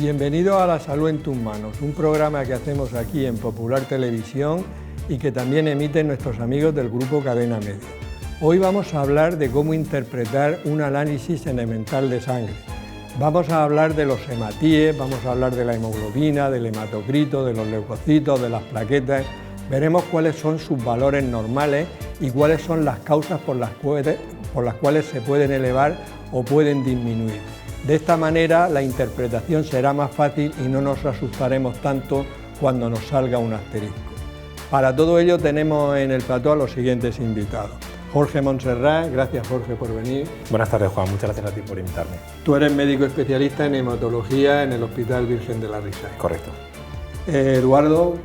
Bienvenido a La Salud en tus manos, un programa que hacemos aquí en Popular Televisión y que también emiten nuestros amigos del grupo Cadena Media. Hoy vamos a hablar de cómo interpretar un análisis elemental de sangre. Vamos a hablar de los hematíes, vamos a hablar de la hemoglobina, del hematocrito, de los leucocitos, de las plaquetas. Veremos cuáles son sus valores normales y cuáles son las causas por las cuales se pueden elevar o pueden disminuir. De esta manera la interpretación será más fácil y no nos asustaremos tanto cuando nos salga un asterisco. Para todo ello tenemos en el plató a los siguientes invitados. Jorge Montserrat, gracias Jorge por venir. Buenas tardes Juan, muchas gracias a ti por invitarme. Tú eres médico especialista en hematología en el Hospital Virgen de la Risai. Correcto. Eduardo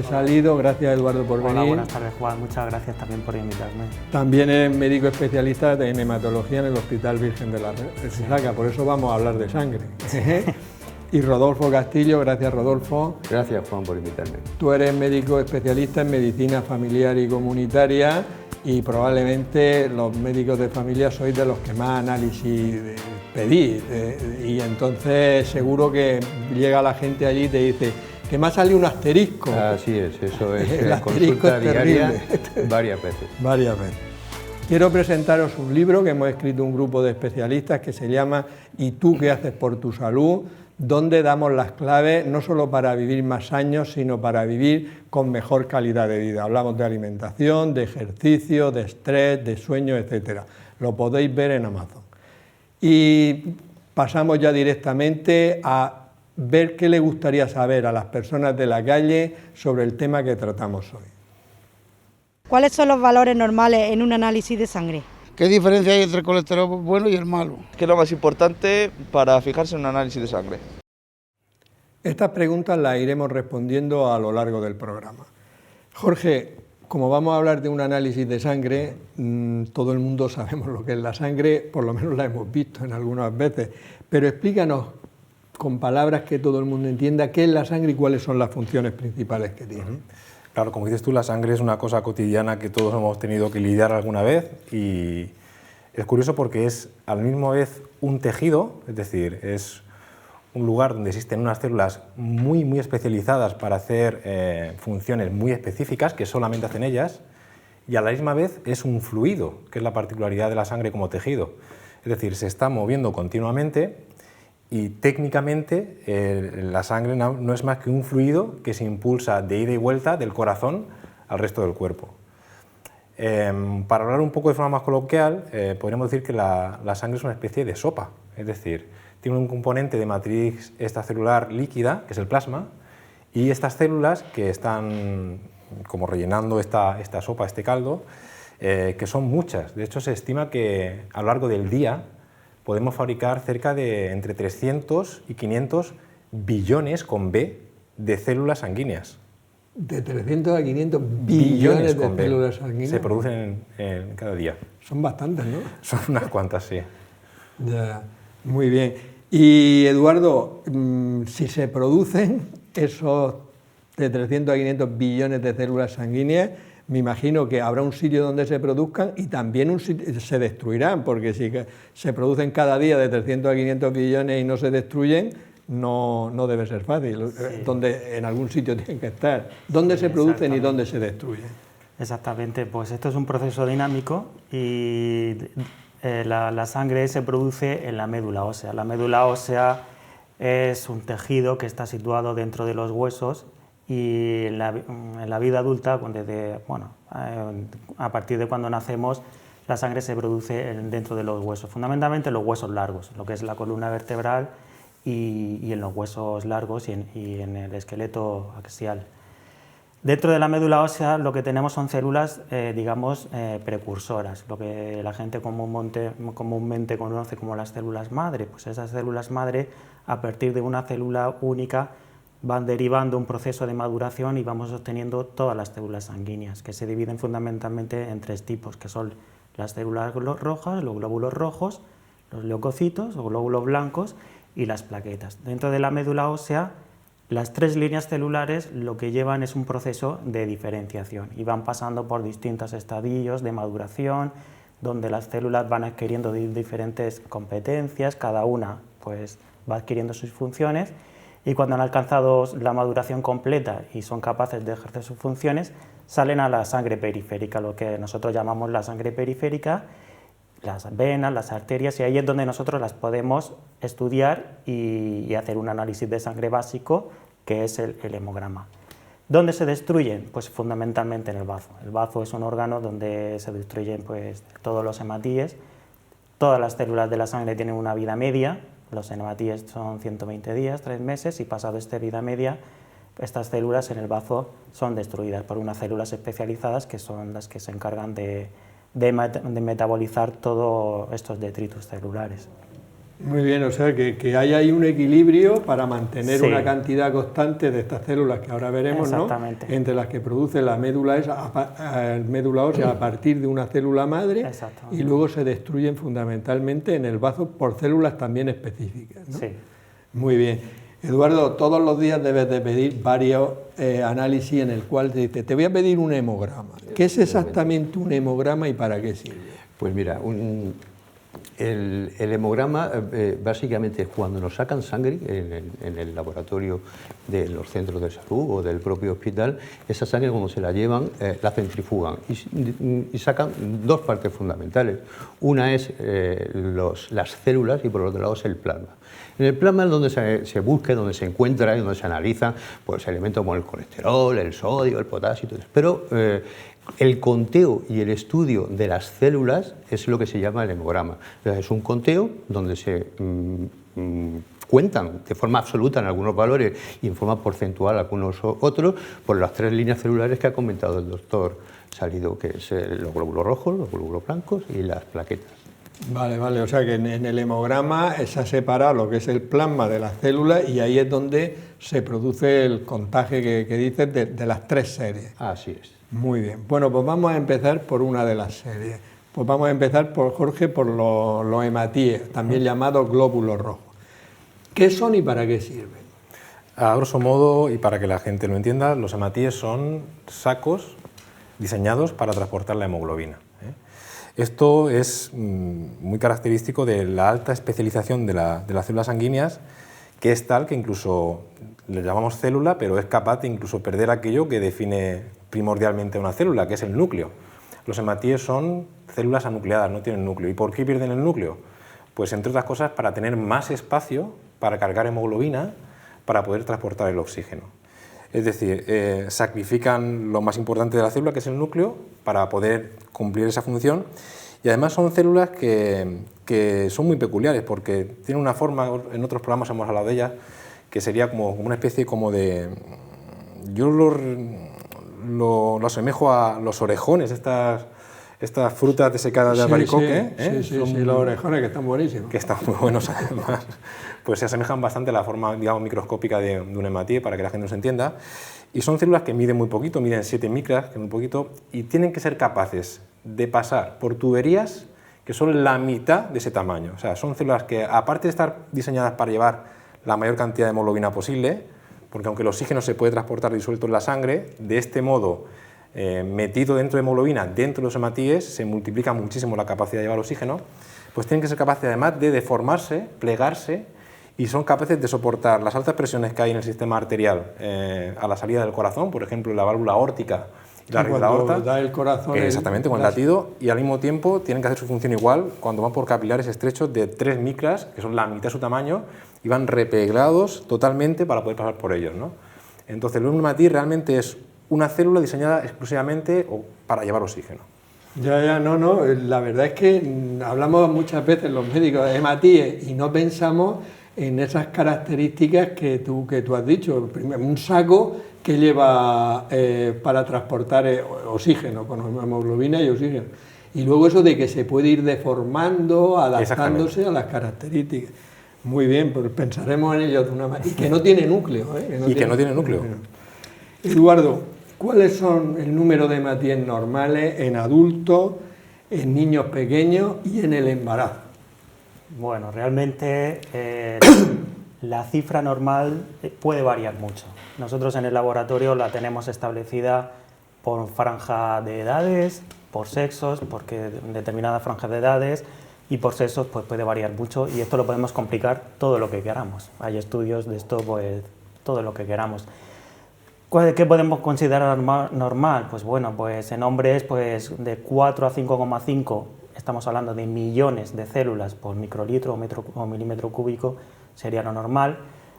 Salido, gracias Eduardo por venir. Hola, buenas tardes Juan, muchas gracias también por invitarme. También es médico especialista en hematología en el Hospital Virgen de la Risai, por eso vamos a hablar de sangre. Y Rodolfo Castillo, gracias Rodolfo. Gracias Juan por invitarme. Tú eres médico especialista en medicina familiar y comunitaria y probablemente los médicos de familia sois de los que más análisis pedís y entonces seguro que llega la gente allí y te dice que me ha salido un asterisco. Así es, eso es el consulta diaria terrible. varias veces. Varias veces. Quiero presentaros un libro que hemos escrito un grupo de especialistas que se llama ¿Y tú qué haces por tu salud?, donde damos las claves no solo para vivir más años, sino para vivir con mejor calidad de vida. Hablamos de alimentación, de ejercicio, de estrés, de sueño, etc. Lo podéis ver en Amazon. Y pasamos ya directamente a ver qué le gustaría saber a las personas de la calle sobre el tema que tratamos hoy. ¿Cuáles son los valores normales en un análisis de sangre? ¿Qué diferencia hay entre el colesterol bueno y el malo? ¿Qué es lo más importante para fijarse en un análisis de sangre? Estas preguntas las iremos respondiendo a lo largo del programa. Jorge, como vamos a hablar de un análisis de sangre, todo el mundo sabemos lo que es la sangre, por lo menos la hemos visto en algunas veces, pero explícanos con palabras que todo el mundo entienda qué es la sangre y cuáles son las funciones principales que tiene. Claro, como dices tú, la sangre es una cosa cotidiana que todos hemos tenido que lidiar alguna vez y es curioso porque es al mismo vez un tejido, es decir, es un lugar donde existen unas células muy especializadas para hacer funciones muy específicas que solamente hacen ellas, y a la misma vez es un fluido, que es la particularidad de la sangre como tejido. Es decir, se está moviendo continuamente y técnicamente la sangre no es más que un fluido que se impulsa de ida y vuelta del corazón al resto del cuerpo. Para hablar un poco de forma más coloquial, podríamos decir que la sangre es una especie de sopa, es decir, tiene un componente de matriz extracelular líquida, que es el plasma, y estas células que están como rellenando esta sopa, este caldo, que son muchas. De hecho, se estima que a lo largo del día podemos fabricar cerca de entre 300 y 500 billones con B de células sanguíneas. De 300 a 500 billones de células sanguíneas. Se producen en cada día. Son bastantes, ¿no? Son unas cuantas, sí. Ya, muy bien. Y Eduardo, si se producen esos de 300 a 500 billones de células sanguíneas, me imagino que habrá un sitio donde se produzcan y también se destruirán, porque si se producen cada día de 300 a 500 billones y no se destruyen, no debe ser fácil, sí. Donde en algún sitio tienen que estar. ¿Dónde se producen y dónde se destruyen? Exactamente, pues esto es un proceso dinámico y la sangre se produce en la médula ósea. La médula ósea es un tejido que está situado dentro de los huesos y en la vida adulta, a partir de cuando nacemos, la sangre se produce dentro de los huesos, fundamentalmente en los huesos largos, lo que es la columna vertebral y en los huesos largos y en el esqueleto axial. Dentro de la médula ósea lo que tenemos son células, precursoras, lo que la gente comúnmente conoce como las células madre. Pues esas células madre, a partir de una célula única, van derivando un proceso de maduración y vamos obteniendo todas las células sanguíneas, que se dividen fundamentalmente en tres tipos, que son las células rojas, los glóbulos rojos, los leucocitos o glóbulos blancos y las plaquetas. Dentro de la médula ósea, las tres líneas celulares lo que llevan es un proceso de diferenciación y van pasando por distintos estadios de maduración, donde las células van adquiriendo diferentes competencias, cada una pues va adquiriendo sus funciones, y cuando han alcanzado la maduración completa y son capaces de ejercer sus funciones, salen a la sangre periférica, lo que nosotros llamamos la sangre periférica, las venas, las arterias, y ahí es donde nosotros las podemos estudiar y hacer un análisis de sangre básico, que es el hemograma. ¿Dónde se destruyen? Pues fundamentalmente en el bazo. El bazo es un órgano donde se destruyen pues, todos los hematíes. Todas las células de la sangre tienen una vida media, los hematíes son 120 días, 3 meses, y pasado esta vida media, estas células en el bazo son destruidas por unas células especializadas que son las que se encargan de metabolizar todos estos detritus celulares. Muy bien, o sea que hay ahí un equilibrio para mantener Sí. una cantidad constante de estas células que ahora veremos, ¿no? Exactamente. Entre las que produce la médula ósea a partir de una célula madre, Exactamente. y luego se destruyen fundamentalmente en el bazo por células también específicas, ¿no? Sí. Muy bien. Eduardo, todos los días debes de pedir varios análisis en el cual te dice, te voy a pedir un hemograma. ¿Qué es exactamente un hemograma y para qué sirve? Pues mira, el hemograma básicamente es cuando nos sacan sangre en el laboratorio de los centros de salud o del propio hospital. Esa sangre, cuando se la llevan, la centrifugan y sacan dos partes fundamentales. Una es las células y por otro lado es el plasma. En el plasma es donde se busca, donde se encuentra y donde se analizan pues, elementos como el colesterol, el sodio, el potasio y todo eso. Pero el conteo y el estudio de las células es lo que se llama el hemograma. Es un conteo donde se cuentan de forma absoluta en algunos valores y en forma porcentual algunos otros por las 3 líneas celulares que ha comentado el doctor Salido, que es los glóbulos rojos, los glóbulos blancos y las plaquetas. Vale, vale, o sea que en el hemograma se ha separado lo que es el plasma de las células y ahí es donde se produce el contaje que dices de las 3 series. Así es. Muy bien, bueno, pues vamos a empezar por una de las series. Pues vamos a empezar, Jorge, por los hematíes, también llamados glóbulos rojos. ¿Qué son y para qué sirven? A grosso modo, y para que la gente lo entienda, los hematíes son sacos diseñados para transportar la hemoglobina. Esto es muy característico de la alta especialización de las células sanguíneas, que es tal que incluso le llamamos célula, pero es capaz de incluso perder aquello que define primordialmente una célula, que es el núcleo. Los hematíes son células anucleadas, no tienen núcleo. ¿Y por qué pierden el núcleo? Pues entre otras cosas para tener más espacio para cargar hemoglobina para poder transportar el oxígeno. Es decir, sacrifican lo más importante de la célula, que es el núcleo, para poder cumplir esa función. Y además son células que son muy peculiares, porque tienen una forma, en otros programas hemos hablado de ellas, que sería como una especie como de... Yo lo asemejo a los orejones, estas frutas desecadas de albaricoque. Sí, los orejones, que están buenísimos. Que están muy buenos además. Pues se asemejan bastante a la forma, digamos, microscópica de un hematíe, para que la gente nos entienda. Y son células que miden muy poquito, miden 7 micras, que es muy poquito, y tienen que ser capaces de pasar por tuberías que son la mitad de ese tamaño. O sea, son células que, aparte de estar diseñadas para llevar la mayor cantidad de hemoglobina posible, porque aunque el oxígeno se puede transportar disuelto en la sangre, de este modo, metido dentro de hemoglobina, dentro de los hematíes, se multiplica muchísimo la capacidad de llevar oxígeno, pues tienen que ser capaces además de deformarse, plegarse, y son capaces de soportar las altas presiones que hay en el sistema arterial a la salida del corazón, por ejemplo, la válvula aórtica y la raíz de la aorta. Da el corazón. Exactamente, con el latido, y al mismo tiempo tienen que hacer su función igual cuando van por capilares estrechos de 3 micras, que son la mitad de su tamaño, y van replegados totalmente para poder pasar por ellos, ¿no? Entonces, el hematíe realmente es una célula diseñada exclusivamente para llevar oxígeno. Ya, no, la verdad es que hablamos muchas veces los médicos de hematíes y no pensamos en esas características que tú has dicho. Primero, un saco que lleva para transportar oxígeno, con hemoglobina y oxígeno. Y luego eso de que se puede ir deformando, adaptándose a las características. Muy bien, pues pensaremos en ello de una manera. Y que no tiene núcleo. Que no tiene núcleo. Eduardo, ¿cuáles son el número de hematíes normales en adultos, en niños pequeños y en el embarazo? Bueno, realmente la cifra normal puede variar mucho. Nosotros en el laboratorio la tenemos establecida por franja de edades, por sexos, porque en determinadas franjas de edades y por sexos pues puede variar mucho, y esto lo podemos complicar todo lo que queramos. Hay estudios de esto, pues todo lo que queramos. ¿Qué podemos considerar normal? Pues bueno, pues en hombres pues de 4 a 5,5 estamos hablando de millones de células por microlitro o milímetro cúbico, sería lo normal.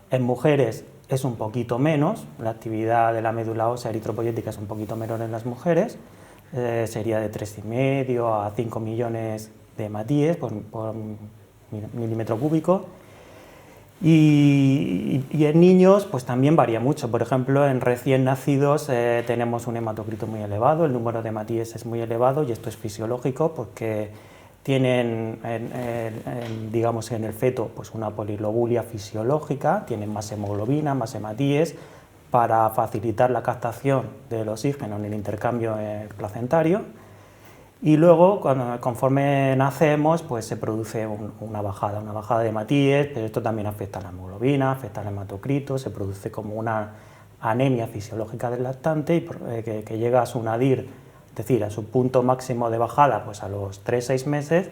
En mujeres es un poquito menos, la actividad de la médula ósea eritropoyética es un poquito menor en las mujeres, sería de 3,5 a 5 millones de hematíes por milímetro cúbico. Y en niños pues también varía mucho. Por ejemplo, en recién nacidos tenemos un hematocrito muy elevado, el número de hematíes es muy elevado, y esto es fisiológico porque tienen, digamos, en el feto pues una poliglobulia fisiológica, tienen más hemoglobina, más hematíes, para facilitar la captación del oxígeno en el intercambio placentario. Y luego, conforme nacemos, pues se produce una bajada de hematíes, pero esto también afecta a la hemoglobina, afecta al hematocrito, se produce como una anemia fisiológica del lactante que llega a su nadir, es decir, a su punto máximo de bajada, pues a los 3-6 meses,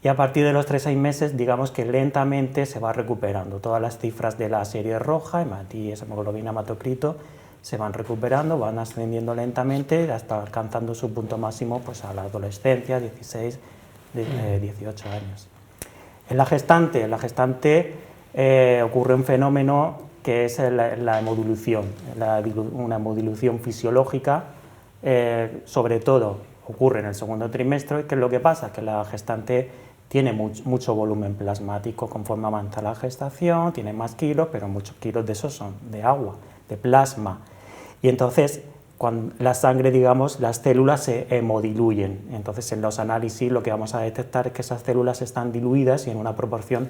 y a partir de los 3-6 meses, digamos que lentamente se va recuperando. Todas las cifras de la serie roja, hematíes, hemoglobina, hematocrito, se van recuperando, van ascendiendo lentamente hasta alcanzando su punto máximo pues a la adolescencia, 16, 18 años. En la gestante ocurre un fenómeno que es la hemodilución, una hemodilución fisiológica, sobre todo ocurre en el segundo trimestre. ¿Qué es lo que pasa? Que la gestante tiene mucho volumen plasmático conforme avanza la gestación, tiene más kilos, pero muchos kilos de esos son de agua, de plasma. Y entonces, cuando la sangre, digamos, las células se hemodiluyen. Entonces, en los análisis lo que vamos a detectar es que esas células están diluidas y en una proporción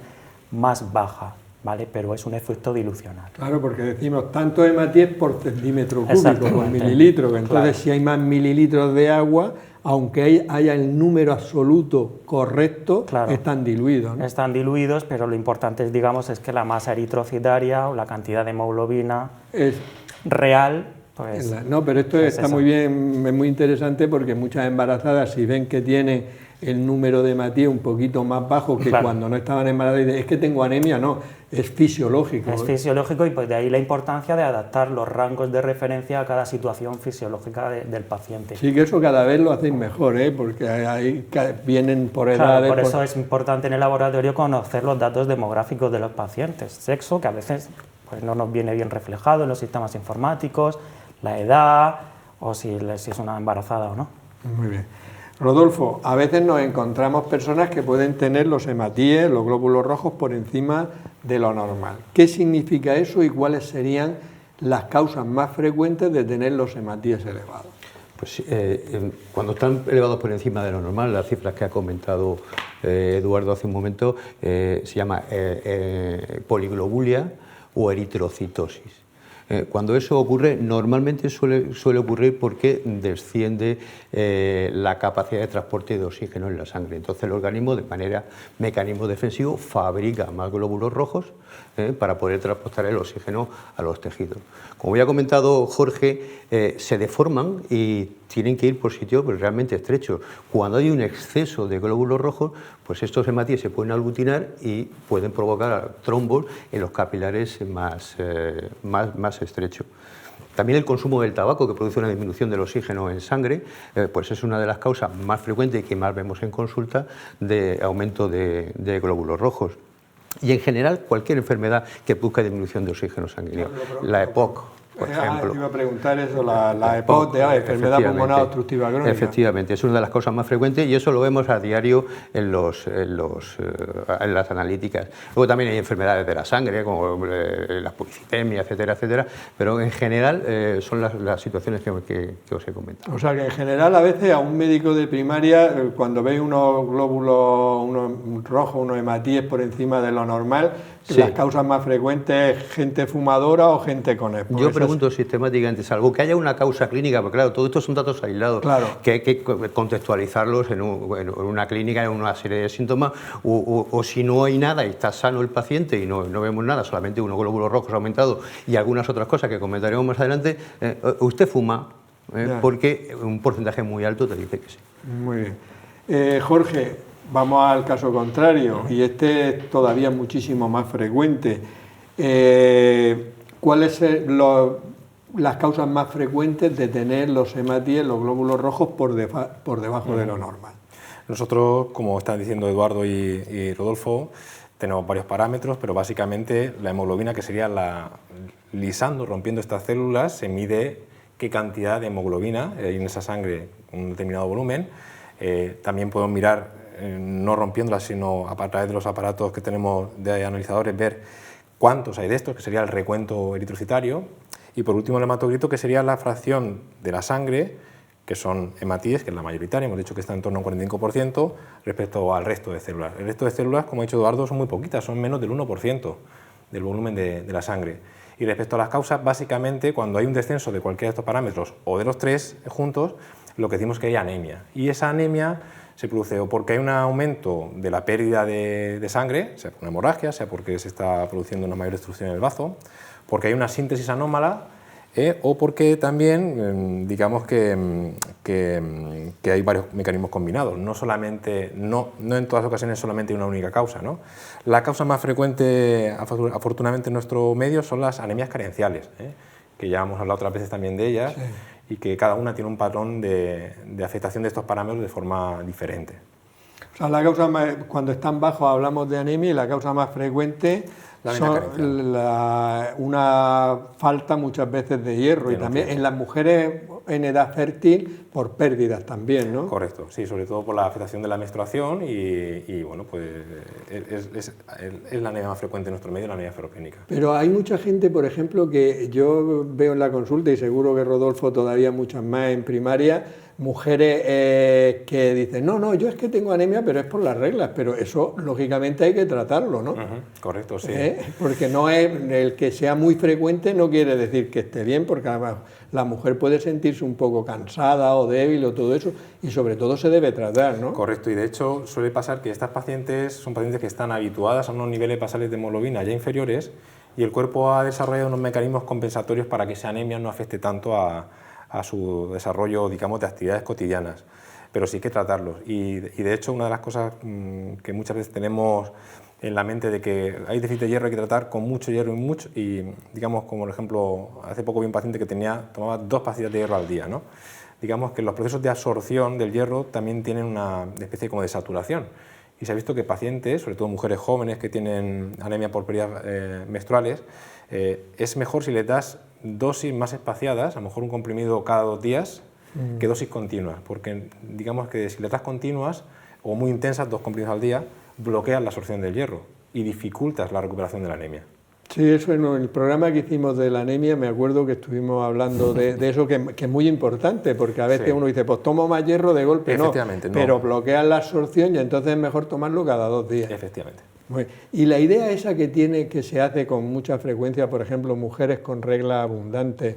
más baja, ¿vale? Pero es un efecto dilucional. Claro, porque decimos tanto hematíes por centímetro cúbico, por mililitro, que entonces claro, si hay más mililitros de agua, aunque haya el número absoluto correcto, claro, están diluidos, ¿no? Están diluidos, pero lo importante, digamos, es que la masa eritrocitaria o la cantidad de hemoglobina es real. Pues, no, pero esto está muy bien, es muy interesante, porque muchas embarazadas, si ven que tienen el número de hematíes un poquito más bajo que claro, cuando no estaban embarazadas, dicen, es que tengo anemia, no, es fisiológico. Es fisiológico, y pues de ahí la importancia de adaptar los rangos de referencia a cada situación fisiológica del paciente. Sí, que eso cada vez lo hacéis mejor, porque ahí vienen por edades. Claro, por eso es importante en el laboratorio conocer los datos demográficos de los pacientes, sexo, que a veces pues, no nos viene bien reflejado en los sistemas informáticos, la edad, o si es una embarazada o no. Muy bien. Rodolfo, a veces nos encontramos personas que pueden tener los hematíes, los glóbulos rojos, por encima de lo normal. ¿Qué significa eso y cuáles serían las causas más frecuentes de tener los hematíes elevados? Pues cuando están elevados por encima de lo normal, las cifras que ha comentado Eduardo hace un momento, se llama poliglobulia o eritrocitosis. Cuando eso ocurre, normalmente suele ocurrir porque desciende la capacidad de transporte de oxígeno en la sangre. Entonces el organismo, de manera mecanismo defensivo, fabrica más glóbulos rojos para poder transportar el oxígeno a los tejidos. Como ya ha comentado Jorge, se deforman y tienen que ir por sitios realmente estrechos. Cuando hay un exceso de glóbulos rojos, pues estos hematíes se pueden aglutinar y pueden provocar trombos en los capilares más estrechos. También el consumo del tabaco, que produce una disminución del oxígeno en sangre, pues es una de las causas más frecuentes y que más vemos en consulta de aumento de glóbulos rojos. Y en general, cualquier enfermedad que produzca disminución de oxígeno sanguíneo. La EPOC, por ejemplo. Iba a preguntar eso, la EPOC, de enfermedad pulmonar obstructiva crónica. Efectivamente, es una de las causas más frecuentes y eso lo vemos a diario en las analíticas. Luego también hay enfermedades de la sangre, como la policitemia, etcétera, etcétera, pero en general son las situaciones que os he comentado. O sea que en general a veces a un médico de primaria, cuando ve unos glóbulos, unos rojos, unos hematíes por encima de lo normal, sí, las causas más frecuentes es gente fumadora o gente con EPOC. Yo pregunto sistemáticamente, salvo que haya una causa clínica, porque claro, todo esto son datos aislados, claro, que hay que contextualizarlos en una clínica, en una serie de síntomas, o si no hay nada y está sano el paciente y no vemos nada, solamente unos glóbulos rojos aumentados y algunas otras cosas que comentaremos más adelante, usted fuma, porque un porcentaje muy alto te dice que sí. Muy bien. Jorge, vamos al caso contrario, y este es todavía muchísimo más frecuente. ¿Cuáles son las causas más frecuentes de tener los hematíes, los glóbulos rojos, por debajo de lo normal? Nosotros, como están diciendo Eduardo y Rodolfo, tenemos varios parámetros, pero básicamente la hemoglobina, que sería lisando, rompiendo estas células, se mide qué cantidad de hemoglobina hay en esa sangre con un determinado volumen. También podemos mirar, no rompiéndolas, sino a través de los aparatos que tenemos de analizadores, ver cuántos hay de estos, que sería el recuento eritrocitario. Y por último el hematocrito, que sería la fracción de la sangre, que son hematíes, que es la mayoritaria, hemos dicho que está en torno a un 45%, respecto al resto de células. El resto de células, como ha dicho Eduardo, son muy poquitas, son menos del 1% del volumen de la sangre. Y respecto a las causas, básicamente, cuando hay un descenso de cualquiera de estos parámetros, o de los tres juntos, lo que decimos que hay anemia. Y esa anemia se produce o porque hay un aumento de la pérdida de sangre, sea por una hemorragia, sea porque se está produciendo una mayor destrucción en el bazo, porque hay una síntesis anómala, o porque también, digamos que hay varios mecanismos combinados, no en todas las ocasiones solamente hay una única causa, ¿no? La causa más frecuente, afortunadamente en nuestro medio, son las anemias carenciales, que ya hemos hablado otras veces también de ellas, sí, y que cada una tiene un patrón de afectación de estos parámetros de forma diferente. O sea, la causa cuando están bajos hablamos de anemia, y la causa más frecuente son una falta muchas veces de hierro, y también en las mujeres en edad fértil por pérdidas también, ¿no? Correcto, sí, sobre todo por la afectación de la menstruación y bueno, pues es la anemia más frecuente en nuestro medio, la anemia ferropénica. Pero hay mucha gente, por ejemplo, que yo veo en la consulta, y seguro que Rodolfo todavía muchas más en primaria, mujeres que dicen, no, yo es que tengo anemia, pero es por las reglas, pero eso lógicamente hay que tratarlo, ¿no? Correcto, sí. Porque no es el que sea muy frecuente, no quiere decir que esté bien, porque además la mujer puede sentirse un poco cansada o débil o todo eso, y sobre todo se debe tratar, ¿no? Correcto, y de hecho suele pasar que estas pacientes son pacientes que están habituadas a unos niveles basales de hemoglobina ya inferiores, y el cuerpo ha desarrollado unos mecanismos compensatorios para que esa anemia no afecte tanto a su desarrollo, digamos, de actividades cotidianas, pero sí hay que tratarlos. Y de hecho, una de las cosas que muchas veces tenemos en la mente de que hay déficit de hierro, hay que tratar con mucho hierro y digamos, como por ejemplo, hace poco vi un paciente que tomaba 2 pastillas de hierro al día, ¿no? Digamos que los procesos de absorción del hierro también tienen una especie como de saturación, y se ha visto que pacientes, sobre todo mujeres jóvenes que tienen anemia por pérdidas menstruales, es mejor si les das dosis más espaciadas, a lo mejor un comprimido cada 2 días, que dosis continuas, porque digamos que si les das continuas o muy intensas, 2 comprimidos al día, bloqueas la absorción del hierro y dificultas la recuperación de la anemia. Sí, eso en el programa que hicimos de la anemia, me acuerdo que estuvimos hablando de eso, que es muy importante, porque a veces uno dice, pues tomo más hierro de golpe, no, pero bloqueas la absorción y entonces es mejor tomarlo cada 2 días. Efectivamente. Y la idea esa que se hace con mucha frecuencia, por ejemplo, mujeres con regla abundante,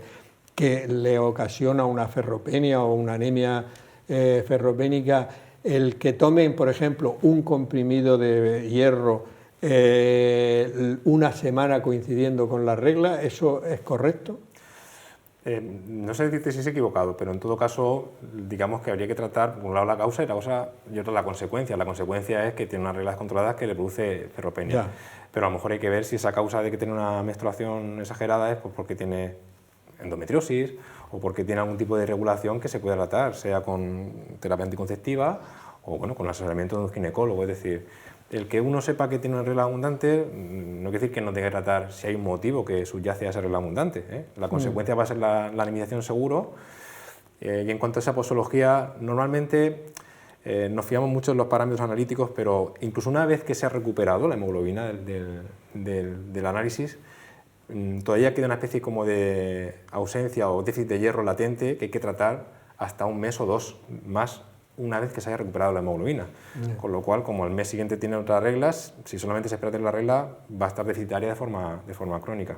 que le ocasiona una ferropenia o una anemia ferropénica, el que tomen, por ejemplo, un comprimido de hierro una semana coincidiendo con la regla, ¿eso es correcto? No sé decirte si es equivocado, pero en todo caso, digamos que habría que tratar, por un lado, la causa y otra la consecuencia. La consecuencia es que tiene unas reglas controladas que le produce ferropenia. Ya. Pero a lo mejor hay que ver si esa causa de que tiene una menstruación exagerada es pues porque tiene endometriosis o porque tiene algún tipo de regulación que se puede tratar, sea con terapia anticonceptiva o bueno, con el asesoramiento de un ginecólogo. Es decir, el que uno sepa que tiene una regla abundante no quiere decir que no tenga que tratar si hay un motivo que subyace a esa regla abundante. La consecuencia va a ser la anemización seguro. Y en cuanto a esa posología, normalmente nos fiamos mucho en los parámetros analíticos, pero incluso una vez que se ha recuperado la hemoglobina del análisis, todavía queda una especie como de ausencia o déficit de hierro latente que hay que tratar hasta 1 mes o 2 más una vez que se haya recuperado la hemoglobina. Con lo cual, como al mes siguiente tiene otras reglas, si solamente se espera tener la regla, va a estar deficitaria de forma crónica.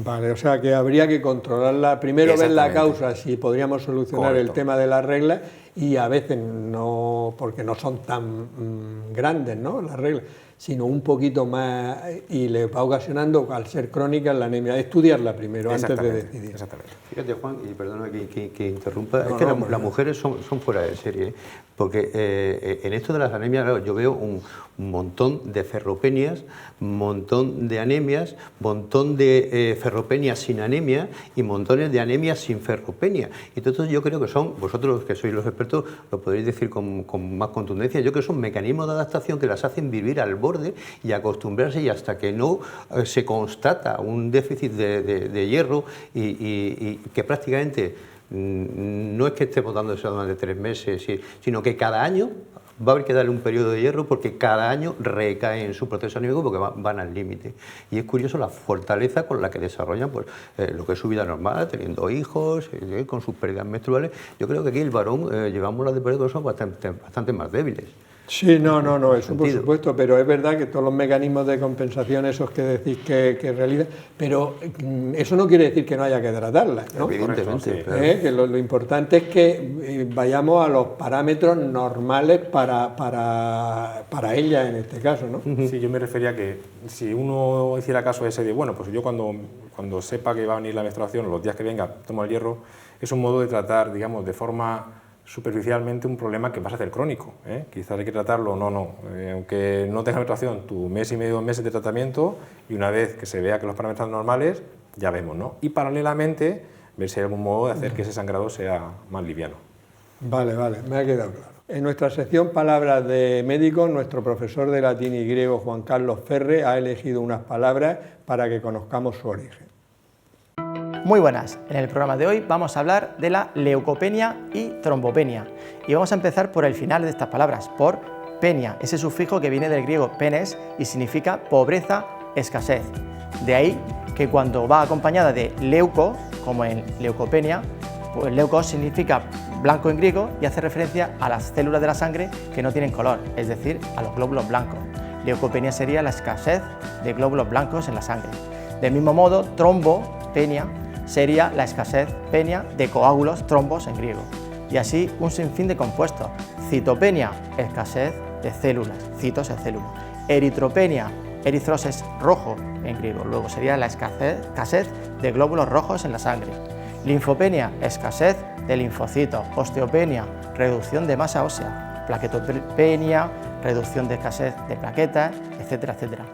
Vale, o sea que habría que controlarla, primero ver la causa, si podríamos solucionar el tema de la regla, y a veces no, porque no son tan grandes, ¿no?, las reglas, sino un poquito más, y le va ocasionando, al ser crónica, la anemia. Estudiarla primero antes de decidir. Exactamente. Fíjate, Juan, y perdona que interrumpa, No, es que no, las mujeres son fuera de serie, ¿eh? Porque en esto de las anemias, claro, yo veo un montón de ferropenias, montón de anemias, montón de ferropenias sin anemia y montones de anemias sin ferropenia. Y entonces yo creo que son, vosotros que sois los expertos, lo podréis decir con más contundencia, yo creo que son mecanismos de adaptación que las hacen vivir al borde y acostumbrarse, y hasta que no se constata un déficit de hierro y que prácticamente no es que estemos dando eso durante 3 meses, sino que cada año va a haber que darle un periodo de hierro, porque cada año recae en su proceso anímico porque van al límite. Y es curioso la fortaleza con la que desarrollan pues, lo que es su vida normal, teniendo hijos, con sus pérdidas menstruales. Yo creo que aquí el varón llevamos las de periodo que son bastante más débiles. Sí, no, eso por supuesto, pero es verdad que todos los mecanismos de compensación, esos que decís que realizan, pero eso no quiere decir que no haya que tratarlas, ¿no? Evidentemente. Correcto, sí. Que lo importante es que vayamos a los parámetros normales para ella en este caso, ¿no? Sí, yo me refería a que si uno hiciera caso a ese de, bueno, pues yo cuando sepa que va a venir la menstruación, los días que venga, tomo el hierro, es un modo de tratar, digamos, de forma superficialmente un problema que vas a hacer crónico, ¿eh? Quizás hay que tratarlo, aunque no tengas menstruación, tu mes y medio, 2 meses de tratamiento, y una vez que se vea que los parámetros son normales, ya vemos, ¿no? Y paralelamente, ver si hay algún modo de hacer que ese sangrado sea más liviano. Vale, me ha quedado claro. En nuestra sección Palabras de Médicos, nuestro profesor de latín y griego, Juan Carlos Ferre, ha elegido unas palabras para que conozcamos su origen. Muy buenas, en el programa de hoy vamos a hablar de la leucopenia y trombopenia, y vamos a empezar por el final de estas palabras, por penia, ese sufijo que viene del griego penes y significa pobreza, escasez. De ahí que cuando va acompañada de leuco, como en leucopenia, pues leuco significa blanco en griego y hace referencia a las células de la sangre que no tienen color, es decir, a los glóbulos blancos. Leucopenia sería la escasez de glóbulos blancos en la sangre. Del mismo modo, trombopenia sería la escasez penia de coágulos, trombos en griego. Y así un sinfín de compuestos. Citopenia, escasez de células, citos en células. Eritropenia, eritros es rojo en griego, luego sería la escasez de glóbulos rojos en la sangre. Linfopenia, escasez de linfocitos. Osteopenia, reducción de masa ósea. Plaquetopenia, reducción de escasez de plaquetas, etcétera, etcétera.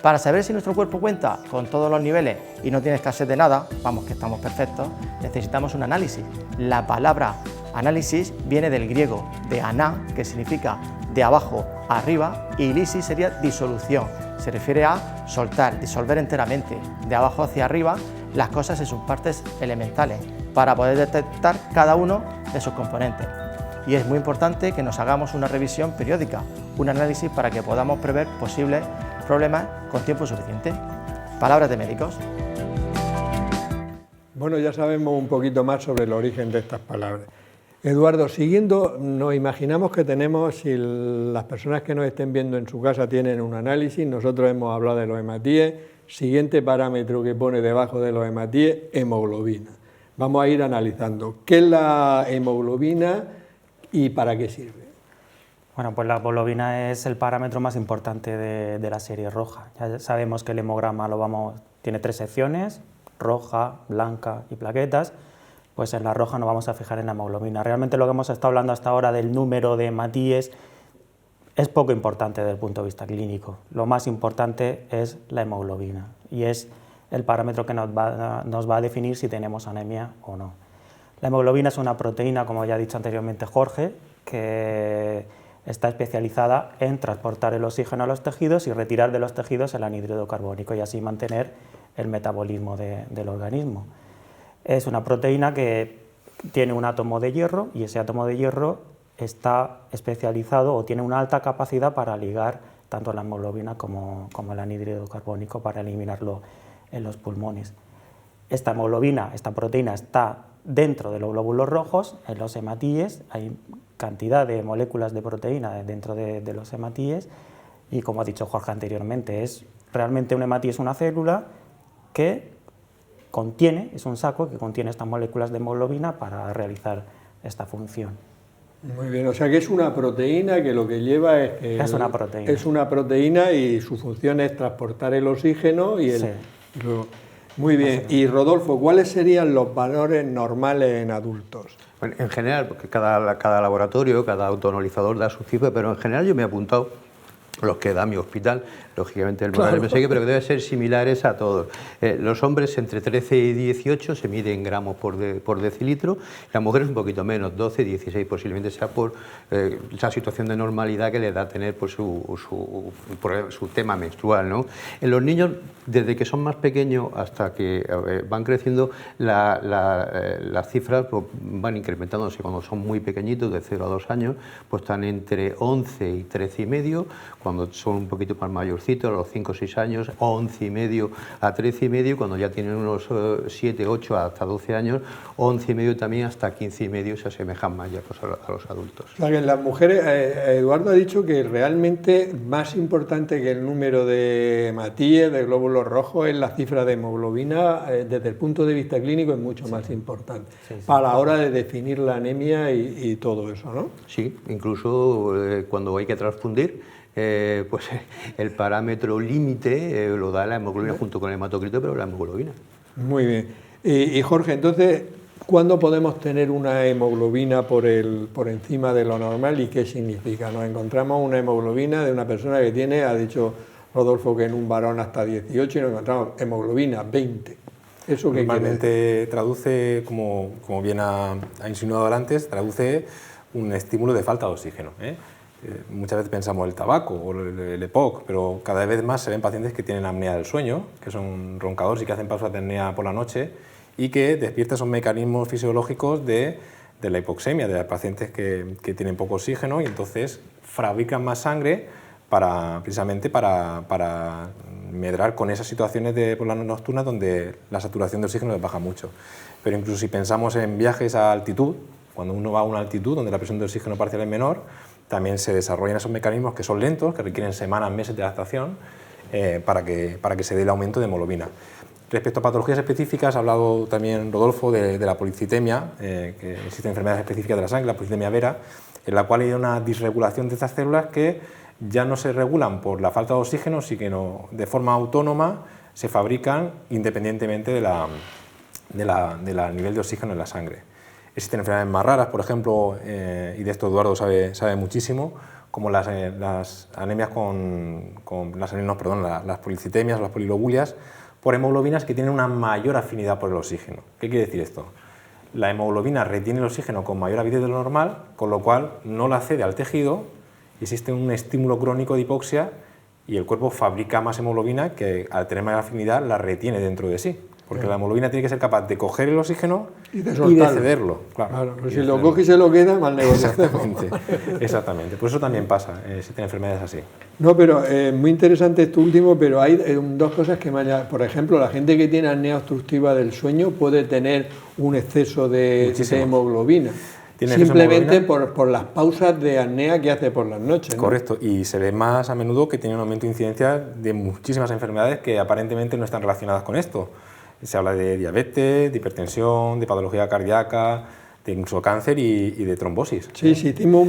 Para saber si nuestro cuerpo cuenta con todos los niveles y no tiene escasez de nada, vamos que estamos perfectos, necesitamos un análisis. La palabra análisis viene del griego de aná, que significa de abajo a arriba, y lisis sería disolución. Se refiere a soltar, disolver enteramente, de abajo hacia arriba, las cosas en sus partes elementales, para poder detectar cada uno de sus componentes. Y es muy importante que nos hagamos una revisión periódica, un análisis para que podamos prever posibles problemas con tiempo suficiente. Palabras de médicos. Bueno, ya sabemos un poquito más sobre el origen de estas palabras. Eduardo, siguiendo, nos imaginamos que tenemos, si las personas que nos estén viendo en su casa tienen un análisis, nosotros hemos hablado de los hematíes, siguiente parámetro que pone debajo de los hematíes, hemoglobina. Vamos a ir analizando qué es la hemoglobina y para qué sirve. Bueno, pues la hemoglobina es el parámetro más importante de la serie roja. Ya sabemos que el hemograma tiene 3 secciones, roja, blanca y plaquetas. Pues en la roja nos vamos a fijar en la hemoglobina. Realmente lo que hemos estado hablando hasta ahora del número de hematíes es poco importante desde el punto de vista clínico. Lo más importante es la hemoglobina y es el parámetro que nos va a definir si tenemos anemia o no. La hemoglobina es una proteína, como ya ha dicho anteriormente Jorge, que está especializada en transportar el oxígeno a los tejidos y retirar de los tejidos el anhídrido carbónico y así mantener el metabolismo del organismo. Es una proteína que tiene un átomo de hierro y ese átomo de hierro está especializado o tiene una alta capacidad para ligar tanto la hemoglobina como el anhídrido carbónico para eliminarlo en los pulmones. Esta hemoglobina, esta proteína está dentro de los glóbulos rojos, en los hematíes, hay cantidad de moléculas de proteína dentro de los hematíes y, como ha dicho Jorge anteriormente, realmente un hematíe es una célula que es un saco que contiene estas moléculas de hemoglobina para realizar esta función. Muy bien, o sea que es una proteína que lo que lleva es que Es una proteína. es una proteína y su función es transportar el oxígeno y Sí. y luego- muy bien. Y Rodolfo, ¿cuáles serían los valores normales en adultos? Bueno, en general, porque cada laboratorio, cada autoanalizador da su cifra, pero en general yo me he apuntado los que da mi hospital, lógicamente el modelo MSX, pero que deben ser similares a todos. Los hombres entre 13 y 18 se miden gramos por decilitro, las mujeres un poquito menos, 12, 16, posiblemente sea por esa situación de normalidad que les da tener por su tema menstrual, ¿no? En los niños, desde que son más pequeños hasta que van creciendo, las cifras pues, van incrementándose. Cuando son muy pequeñitos, de 0 a 2 años, pues están entre 11 y 13 y medio, cuando son un poquito más mayorcitos, a los 5 o 6 años, 11 y medio a 13 y medio, cuando ya tienen unos 7, 8 hasta 12 años, 11 y medio también hasta 15 y medio se asemejan más ya pues, a los adultos. O sea que en las mujeres, Eduardo ha dicho que realmente más importante que el número de hematíes, de glóbulos rojos, es la cifra de hemoglobina, desde el punto de vista clínico es mucho más importante, para la hora de definir la anemia y todo eso, ¿no? Sí, incluso cuando hay que transfundir, pues el parámetro límite lo da la hemoglobina junto con el hematocrito, pero la hemoglobina. Muy bien. Y Jorge, entonces, ¿cuándo podemos tener una hemoglobina por encima de lo normal y qué significa? Nos encontramos una hemoglobina de una persona que tiene, ha dicho Rodolfo que en un varón hasta 18 y nos encontramos hemoglobina 20. ¿Eso qué Normalmente traduce, como bien ha insinuado antes, traduce un estímulo de falta de oxígeno, ¿eh? Muchas veces pensamos el tabaco o el EPOC, pero cada vez más se ven pacientes que tienen apnea del sueño, que son roncadores y que hacen pausas de apnea por la noche y que despiertan esos mecanismos fisiológicos de la hipoxemia, de los pacientes que tienen poco oxígeno y entonces fabrican más sangre precisamente para medrar con esas situaciones por la nocturna donde la saturación de oxígeno les baja mucho. Pero incluso si pensamos en viajes a altitud, cuando uno va a una altitud donde la presión de oxígeno parcial es menor, también se desarrollan esos mecanismos que son lentos, que requieren semanas, meses de adaptación para que se dé el aumento de hemoglobina. Respecto a patologías específicas, ha hablado también Rodolfo de la policitemia, que existen enfermedades específicas de la sangre, la policitemia vera, en la cual hay una disregulación de estas células que ya no se regulan por la falta de oxígeno, sino de forma autónoma se fabrican independientemente del nivel de oxígeno en la sangre. Existen enfermedades más raras, por ejemplo, y de esto Eduardo sabe muchísimo, como las anemias las policitemias o las polilobulias, por hemoglobinas que tienen una mayor afinidad por el oxígeno. ¿Qué quiere decir esto? La hemoglobina retiene el oxígeno con mayor avidez de lo normal, con lo cual no la cede al tejido, y existe un estímulo crónico de hipoxia y el cuerpo fabrica más hemoglobina que al tener mayor afinidad la retiene dentro de sí. Porque la hemoglobina tiene que ser capaz de coger el oxígeno y de cederlo. Claro, pero si lo coge y se lo queda, mal negocio. Exactamente. Por eso también pasa, existen enfermedades así. No, pero muy interesante esto último, pero hay dos cosas que me han... Por ejemplo, la gente que tiene apnea obstructiva del sueño puede tener un exceso de hemoglobina. Simplemente por las pausas de apnea que hace por las noches, ¿no? Correcto, y se ve más a menudo que tiene un aumento de incidencia de muchísimas enfermedades que aparentemente no están relacionadas con esto. Se habla de diabetes, de hipertensión, de patología cardíaca, de incluso cáncer y de trombosis. Sí, hicimos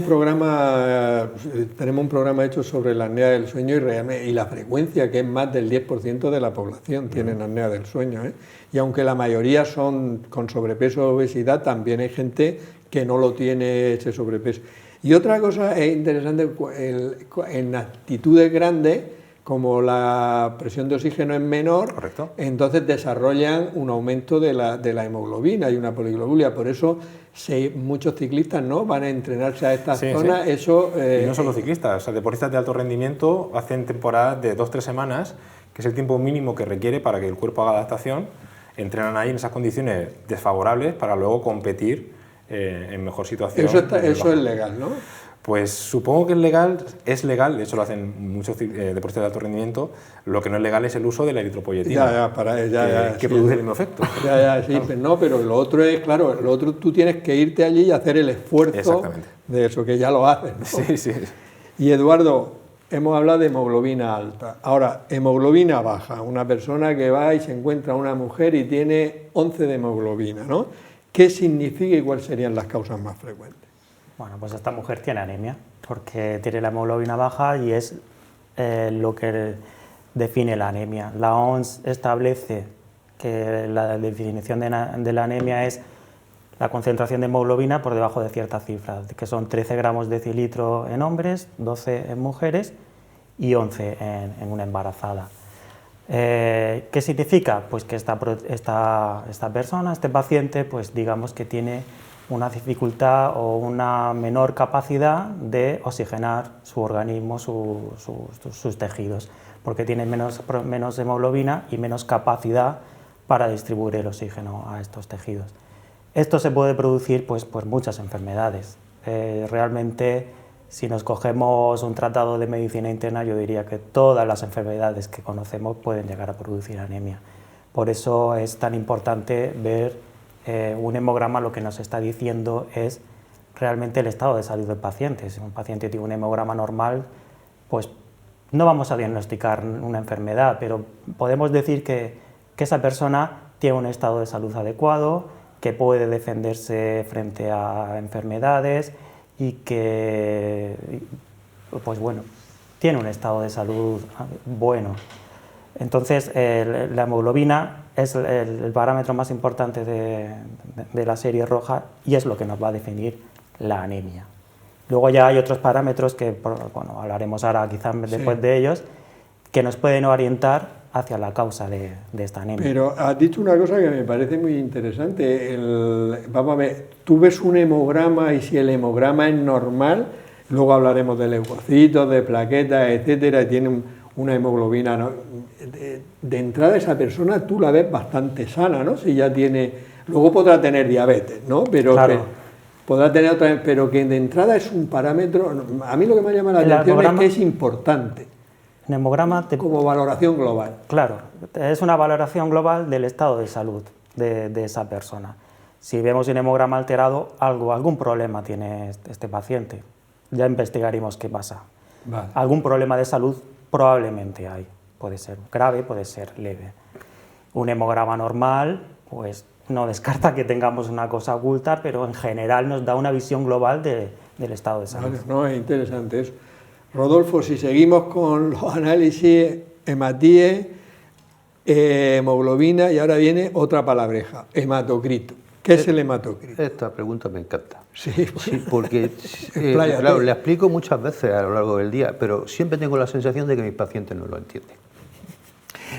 tenemos un programa hecho sobre la apnea del sueño y la frecuencia, que es más del 10% de la población tienen apnea del sueño, ¿eh? Y aunque la mayoría son con sobrepeso o obesidad, también hay gente que no lo tiene ese sobrepeso. Y otra cosa es interesante, en actitudes grandes, como la presión de oxígeno es menor, correcto, entonces desarrollan un aumento de la hemoglobina y una poliglobulia. Por eso muchos ciclistas no van a entrenarse a estas zonas. Sí. Eso, y no solo ciclistas, deportistas de alto rendimiento hacen temporadas de 2-3 semanas, que es el tiempo mínimo que requiere para que el cuerpo haga adaptación, entrenan ahí en esas condiciones desfavorables para luego competir en mejor situación. Eso es legal, ¿no? Pues supongo que es legal, de hecho lo hacen muchos deportistas de alto rendimiento. Lo que no es legal es el uso de la eritropoyetina, que produce el mismo efecto. Pero lo otro es, claro, tú tienes que irte allí y hacer el esfuerzo de eso, que ya lo haces, ¿no? Sí. Y Eduardo, hemos hablado de hemoglobina alta. Ahora, hemoglobina baja, una persona que va y se encuentra una mujer y tiene 11 de hemoglobina, ¿no? ¿Qué significa y cuáles serían las causas más frecuentes? Bueno, pues esta mujer tiene anemia, porque tiene la hemoglobina baja y es lo que define la anemia. La OMS establece que la definición de la anemia es la concentración de hemoglobina por debajo de cierta cifra, que son 13 gramos decilitro en hombres, 12 en mujeres y 11 en una embarazada. ¿Qué significa? Pues que esta persona, este paciente, pues digamos que tiene una dificultad o una menor capacidad de oxigenar su organismo, sus tejidos, porque tiene menos hemoglobina y menos capacidad para distribuir el oxígeno a estos tejidos. Esto se puede producir pues, por muchas enfermedades. Realmente, si nos cogemos un tratado de medicina interna, yo diría que todas las enfermedades que conocemos pueden llegar a producir anemia. Por eso es tan importante ver un hemograma. Lo que nos está diciendo es realmente el estado de salud del paciente. Si un paciente tiene un hemograma normal, pues no vamos a diagnosticar una enfermedad, pero podemos decir que esa persona tiene un estado de salud adecuado, que puede defenderse frente a enfermedades y que, pues bueno, tiene un estado de salud bueno. Entonces, la hemoglobina es el parámetro más importante de la serie roja y es lo que nos va a definir la anemia. Luego ya hay otros parámetros que, bueno, hablaremos ahora quizás después de ellos, que nos pueden orientar hacia la causa de esta anemia. Pero has dicho una cosa que me parece muy interesante. Vamos a ver, tú ves un hemograma y si el hemograma es normal, luego hablaremos de leucocitos, de plaquetas, etcétera, y tiene una hemoglobina, ¿no? De entrada esa persona tú la ves bastante sana, ¿no? Si ya tiene, luego podrá tener diabetes, ¿no? Pero claro. Podrá tener otra, pero que de entrada es un parámetro. A mí lo que me llama la atención es que es importante. Un hemograma como valoración global. Claro, es una valoración global del estado de salud de esa persona. Si vemos un hemograma alterado, algún problema tiene este paciente. Ya investigaremos qué pasa. Vale. Algún problema de salud probablemente hay. Puede ser grave, puede ser leve. Un hemograma normal, pues no descarta que tengamos una cosa oculta, pero en general nos da una visión global del estado de salud. Vale, no, es interesante eso. Rodolfo, si seguimos con los análisis, hematíes, hemoglobina, y ahora viene otra palabreja, hematocrito. ¿Qué es el hematocrito? Esta pregunta me encanta. Sí, porque claro, la explico muchas veces a lo largo del día, pero siempre tengo la sensación de que mis pacientes no lo entienden.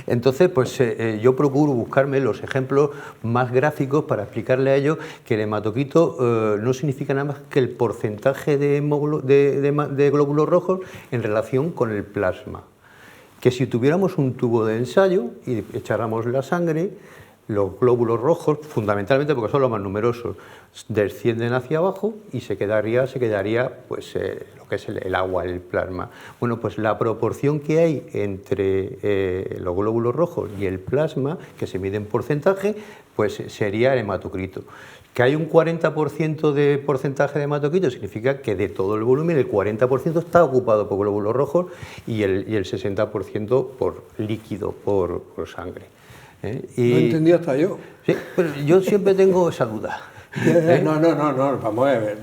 Entonces, pues yo procuro buscarme los ejemplos más gráficos para explicarle a ellos que el hematocrito no significa nada más que el porcentaje de glóbulos rojos en relación con el plasma. Que si tuviéramos un tubo de ensayo y echáramos la sangre, los glóbulos rojos, fundamentalmente porque son los más numerosos, descienden hacia abajo y se quedaría pues, lo que es el agua, el plasma. Bueno, pues la proporción que hay entre los glóbulos rojos y el plasma, que se mide en porcentaje, pues sería el hematocrito. Que hay un 40% de porcentaje de hematocrito significa que de todo el volumen el 40% está ocupado por glóbulos rojos y el 60% por líquido, por sangre. Lo he entendido hasta yo. Sí, pero yo siempre tengo esa duda. No, vamos a ver,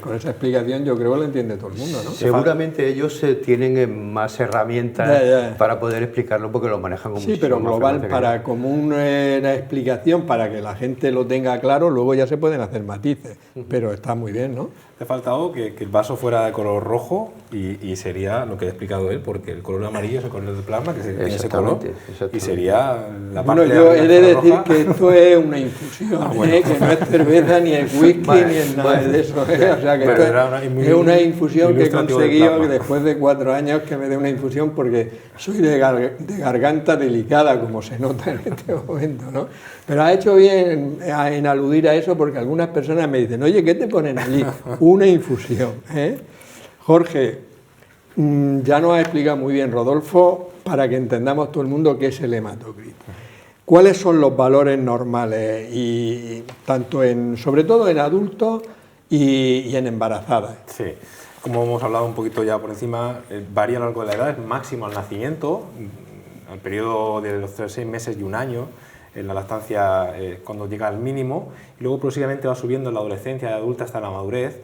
con esa explicación yo creo que lo entiende todo el mundo, ¿no? Seguramente ellos tienen más herramientas para poder explicarlo porque lo manejan como sí, pero global, como una explicación para que la gente lo tenga claro, luego ya se pueden hacer matices, pero está muy bien, ¿no? Te ha faltado que el vaso fuera de color rojo y sería lo que ha explicado él, porque el color amarillo es el color del plasma, que tiene ese color, y sería la parte de yo he de decir que esto es una infusión, que no es cerveza, ni es whisky, ni es nada de eso. O sea, que esto es una infusión que he conseguido después de 4 años que me dé una infusión, porque soy de garganta delicada, como se nota en este momento, ¿no? Pero ha hecho bien en aludir a eso, porque algunas personas me dicen, oye, ¿qué te ponen allí? Una infusión, ¿eh? Jorge, ya nos ha explicado muy bien Rodolfo, para que entendamos todo el mundo qué es el hematocrito. ¿Cuáles son los valores normales, y tanto sobre todo en adultos y en embarazadas? Sí, como hemos hablado un poquito ya por encima, varía a lo largo de la edad, es máximo al nacimiento, al periodo de los 6 meses y 1 año, en la lactancia cuando llega al mínimo, y luego progresivamente va subiendo en la adolescencia y adulta hasta la madurez,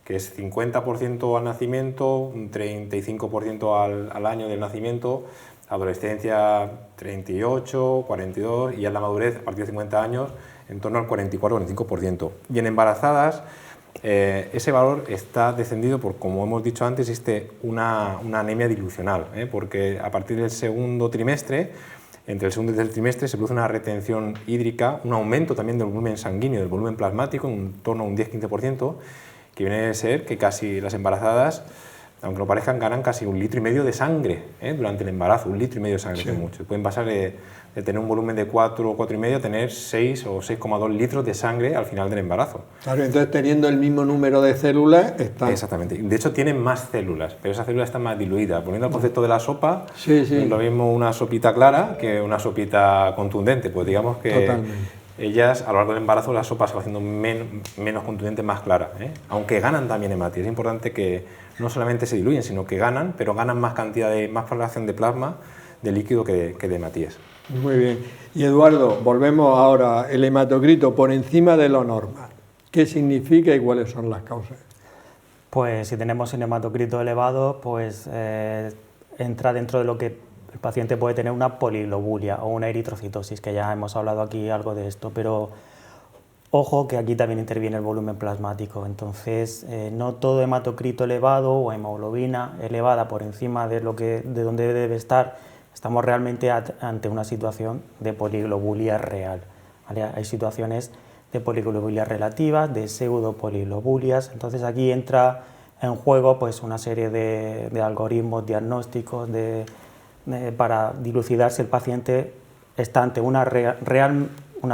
que es 50% al nacimiento, un 35% al año del nacimiento, adolescencia 38, 42 y ya en la madurez, a partir de 50 años, en torno al 44-45%. Y en embarazadas, ese valor está descendido porque, como hemos dicho antes, existe una anemia dilucional, porque a partir del segundo trimestre, entre el segundo y tercer trimestre, se produce una retención hídrica, un aumento también del volumen sanguíneo, del volumen plasmático, en torno a un 10-15%, que viene a ser que casi las embarazadas, aunque no parezcan, ganan casi 1,5 litros de sangre durante el embarazo, 1,5 litros de sangre, que es mucho. Pueden pasar de tener un volumen de 4 o 4,5 a tener 6 o 6,2 litros de sangre al final del embarazo. Claro, entonces teniendo el mismo número de células, está... Exactamente. De hecho, tienen más células, pero esas células están más diluidas. Poniendo el concepto de la sopa, Sí. es lo mismo una sopita clara que una sopita contundente. Pues digamos que Totalmente. ellas, a lo largo del embarazo, la sopa se va haciendo menos contundente, más clara, aunque ganan también hematíes. Es importante que no solamente se diluyen, sino que ganan, pero ganan más cantidad más fracción de plasma, de líquido que de hematíes. Muy bien. Y Eduardo, volvemos ahora, el hematocrito por encima de lo normal. ¿Qué significa y cuáles son las causas? Pues si tenemos un hematocrito elevado, pues entra dentro de lo que el paciente puede tener una poliglobulia o una eritrocitosis, que ya hemos hablado aquí algo de esto, pero ojo que aquí también interviene el volumen plasmático. Entonces, no todo hematocrito elevado o hemoglobina elevada por encima de donde debe estar, estamos realmente ante una situación de poliglobulia real, ¿vale? Hay situaciones de poliglobulia relativas, de pseudopoliglobulias. Entonces aquí entra en juego pues una serie de algoritmos diagnósticos para dilucidar si el paciente está ante una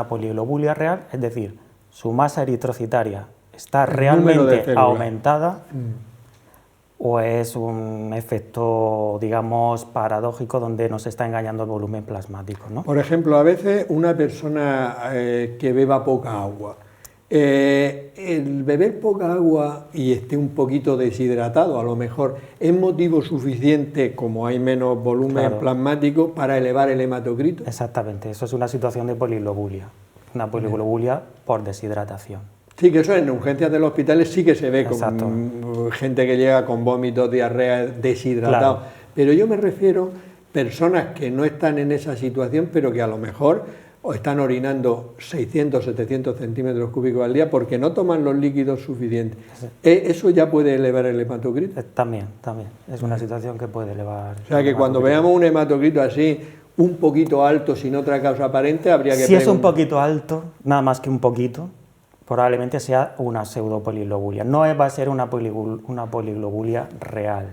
poliglobulia real, es decir, su masa eritrocitaria está realmente aumentada, o es un efecto, digamos, paradójico donde nos está engañando el volumen plasmático, ¿no? Por ejemplo, a veces una persona que beba poca agua, el beber poca agua y esté un poquito deshidratado, a lo mejor, ¿es motivo suficiente, como hay menos volumen plasmático, para elevar el hematocrito? Exactamente, eso es una situación de poliglobulia, una poliglobulia por deshidratación. Sí, que eso en urgencias de los hospitales sí que se ve con gente que llega con vómitos, diarrea, deshidratado. Claro. Pero yo me refiero a personas que no están en esa situación, pero que a lo mejor están orinando 600, 700 centímetros cúbicos al día porque no toman los líquidos suficientes. Sí. ¿Eso ya puede elevar el hematocrito? También. Es una situación que puede elevar. O sea que cuando veamos un hematocrito así, un poquito alto, sin otra causa aparente, habría que preguntar. Si es un poquito alto, nada más que un poquito, probablemente sea una pseudopoliglobulia. No va a ser una poliglobulia real,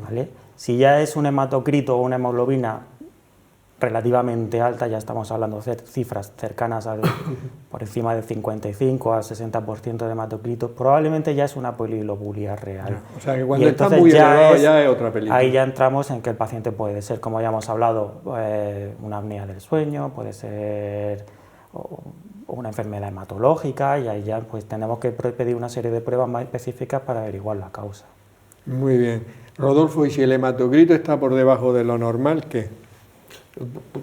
¿vale? Si ya es un hematocrito o una hemoglobina relativamente alta, ya estamos hablando de cifras cercanas por encima del 55 al 60% de hematocrito, probablemente ya es una poliglobulia real. O sea que cuando está muy elevado ya es otra película. Ahí ya entramos en que el paciente puede ser, como ya hemos hablado, una apnea del sueño, puede ser una enfermedad hematológica, y ahí ya pues tenemos que pedir una serie de pruebas más específicas para averiguar la causa. Muy bien. Rodolfo, ¿y si el hematocrito está por debajo de lo normal, qué?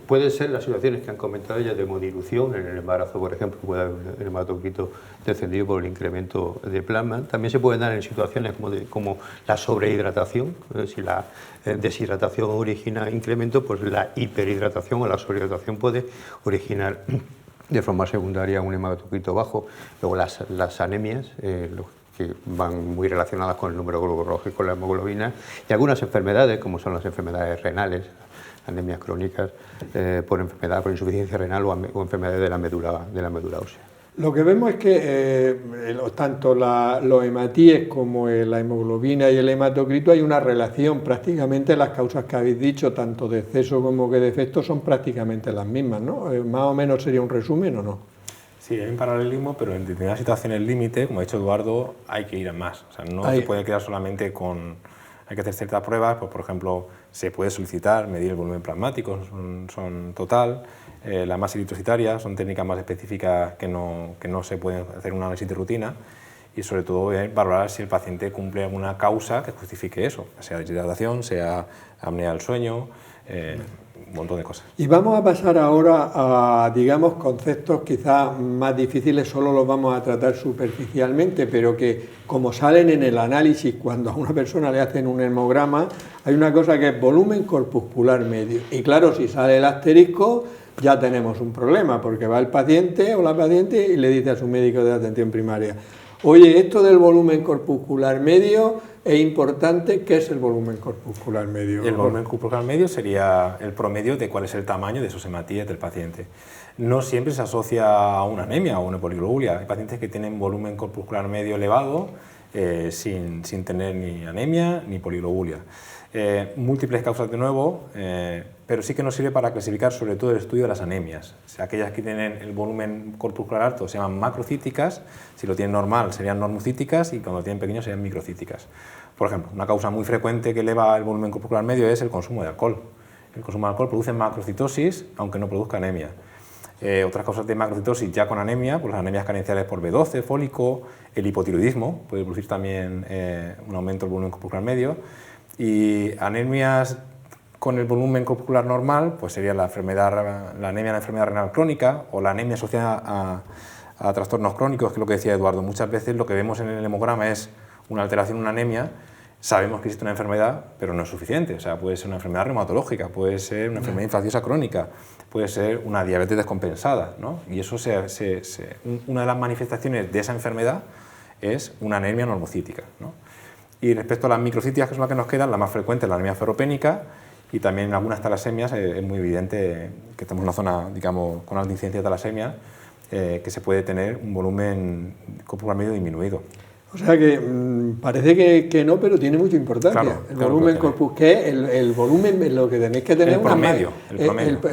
Pueden ser las situaciones que han comentado ya de hemodilución. En el embarazo, por ejemplo, puede haber un hematocrito descendido por el incremento de plasma. También se pueden dar en situaciones como la sobrehidratación. Si la deshidratación origina incremento, pues la hiperhidratación o la sobrehidratación puede originar de forma secundaria un hematocrito bajo. Luego las anemias, que van muy relacionadas con el número glóbulos rojos y con la hemoglobina, y algunas enfermedades, como son las enfermedades renales, anemias crónicas por insuficiencia renal o enfermedades de la médula ósea. Lo que vemos es que tanto los hematíes como la hemoglobina y el hematocrito hay una relación, prácticamente las causas que habéis dicho, tanto de exceso como que de efecto, son prácticamente las mismas, ¿no? Más o menos sería un resumen, ¿o no? Sí, hay un paralelismo, pero en determinadas situaciones límite, como ha dicho Eduardo, hay que ir a más. O sea, no se puede quedar solamente con... Hay que hacer ciertas pruebas, pues por ejemplo, se puede solicitar medir el volumen plasmático, son total, la masa eritrocitaria, son técnicas más específicas que no se pueden hacer un análisis de rutina, y sobre todo valorar si el paciente cumple alguna causa que justifique eso, sea deshidratación, sea apnea del sueño, un montón de cosas. Y vamos a pasar ahora a, digamos, conceptos quizás más difíciles, solo los vamos a tratar superficialmente, pero que como salen en el análisis cuando a una persona le hacen un hemograma, hay una cosa que es volumen corpuscular medio. Y claro, si sale el asterisco, ya tenemos un problema, porque va el paciente o la paciente y le dice a su médico de atención primaria: oye, esto del volumen corpuscular medio es importante. ¿Qué es el volumen corpuscular medio? El volumen corpuscular medio sería el promedio de cuál es el tamaño de esos hematíes del paciente. No siempre se asocia a una anemia o una poliglobulia. Hay pacientes que tienen volumen corpuscular medio elevado sin tener ni anemia ni poliglobulia. Múltiples causas de nuevo, pero sí que nos sirve para clasificar sobre todo el estudio de las anemias. O sea, aquellas que tienen el volumen corpuscular alto se llaman macrocíticas, si lo tienen normal serían normocíticas y cuando lo tienen pequeño serían microcíticas. Por ejemplo, una causa muy frecuente que eleva el volumen corpuscular medio es el consumo de alcohol. El consumo de alcohol produce macrocitosis, aunque no produzca anemia. Otras causas de macrocitosis ya con anemia, pues las anemias carenciales por B12, fólico, el hipotiroidismo puede producir también un aumento del volumen corpuscular medio. Y anemias con el volumen corpuscular normal, pues sería la anemia de la enfermedad renal crónica o la anemia asociada a trastornos crónicos, que es lo que decía Eduardo. Muchas veces lo que vemos en el hemograma es una alteración, una anemia. Sabemos que existe una enfermedad, pero no es suficiente. O sea, puede ser una enfermedad reumatológica, puede ser una enfermedad infecciosa crónica, puede ser una diabetes descompensada, ¿no? Y eso una de las manifestaciones de esa enfermedad es una anemia normocítica, ¿no? Y respecto a las microcíticas, que son las que nos quedan, la más frecuente es la anemia ferropénica, y también en algunas talasemias es muy evidente que estamos en una zona, digamos, con alta incidencia de talasemia, que se puede tener un volumen corpuscular medio disminuido. O sea que parece que no, pero tiene mucha importancia. Claro, el volumen corpuscular, que el volumen, lo que tenéis que tener el promedio.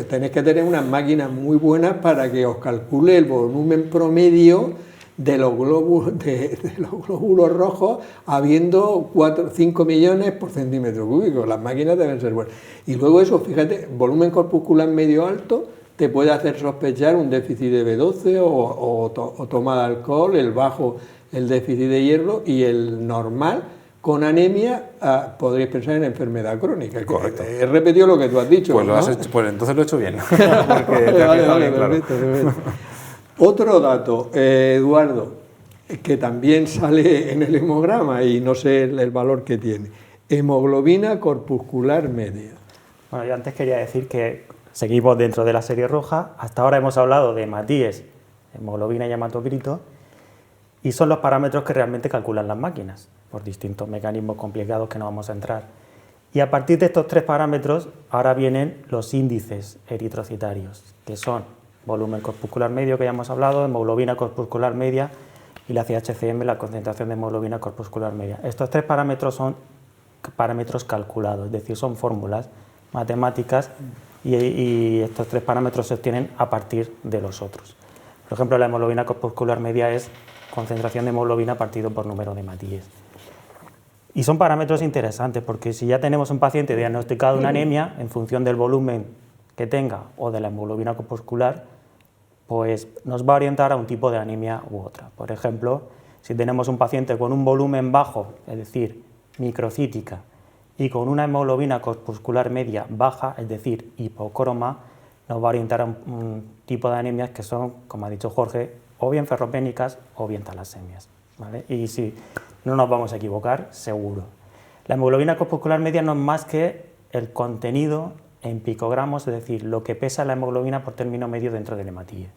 Tenéis que tener unas máquinas muy buenas para que os calcule el volumen promedio de los glóbulos rojos, habiendo 5 millones por centímetro cúbico. Las máquinas deben ser buenas. Y luego eso, fíjate, volumen corpuscular medio alto te puede hacer sospechar un déficit de B12 o toma de alcohol, el bajo el déficit de hierro, y el normal con anemia podréis pensar en enfermedad crónica. Correcto. He repetido lo que tú has dicho. Pues, ¿no? pues entonces lo he hecho bien. Vale, perfecto. Otro dato, Eduardo, que también sale en el hemograma y no sé el valor que tiene: hemoglobina corpuscular media. Bueno, yo antes quería decir que seguimos dentro de la serie roja. Hasta ahora hemos hablado de hematíes, hemoglobina y hematocrito, y son los parámetros que realmente calculan las máquinas, por distintos mecanismos complicados que no vamos a entrar. Y a partir de estos tres parámetros, ahora vienen los índices eritrocitarios, que son volumen corpuscular medio, que ya hemos hablado, hemoglobina corpuscular media y la CHCM, la concentración de hemoglobina corpuscular media. Estos tres parámetros son parámetros calculados, es decir, son fórmulas matemáticas y estos tres parámetros se obtienen a partir de los otros. Por ejemplo, la hemoglobina corpuscular media es concentración de hemoglobina partido por número de hematíes. Y son parámetros interesantes porque si ya tenemos un paciente diagnosticado de una anemia, en función del volumen que tenga o de la hemoglobina corpuscular, pues nos va a orientar a un tipo de anemia u otra. Por ejemplo, si tenemos un paciente con un volumen bajo, es decir, microcítica, y con una hemoglobina corpuscular media baja, es decir, hipocroma, nos va a orientar a un tipo de anemias que son, como ha dicho Jorge, o bien ferropénicas o bien talasemias, ¿vale? Y si no nos vamos a equivocar, seguro. La hemoglobina corpuscular media no es más que el contenido en picogramos, es decir, lo que pesa la hemoglobina por término medio dentro del hematíe.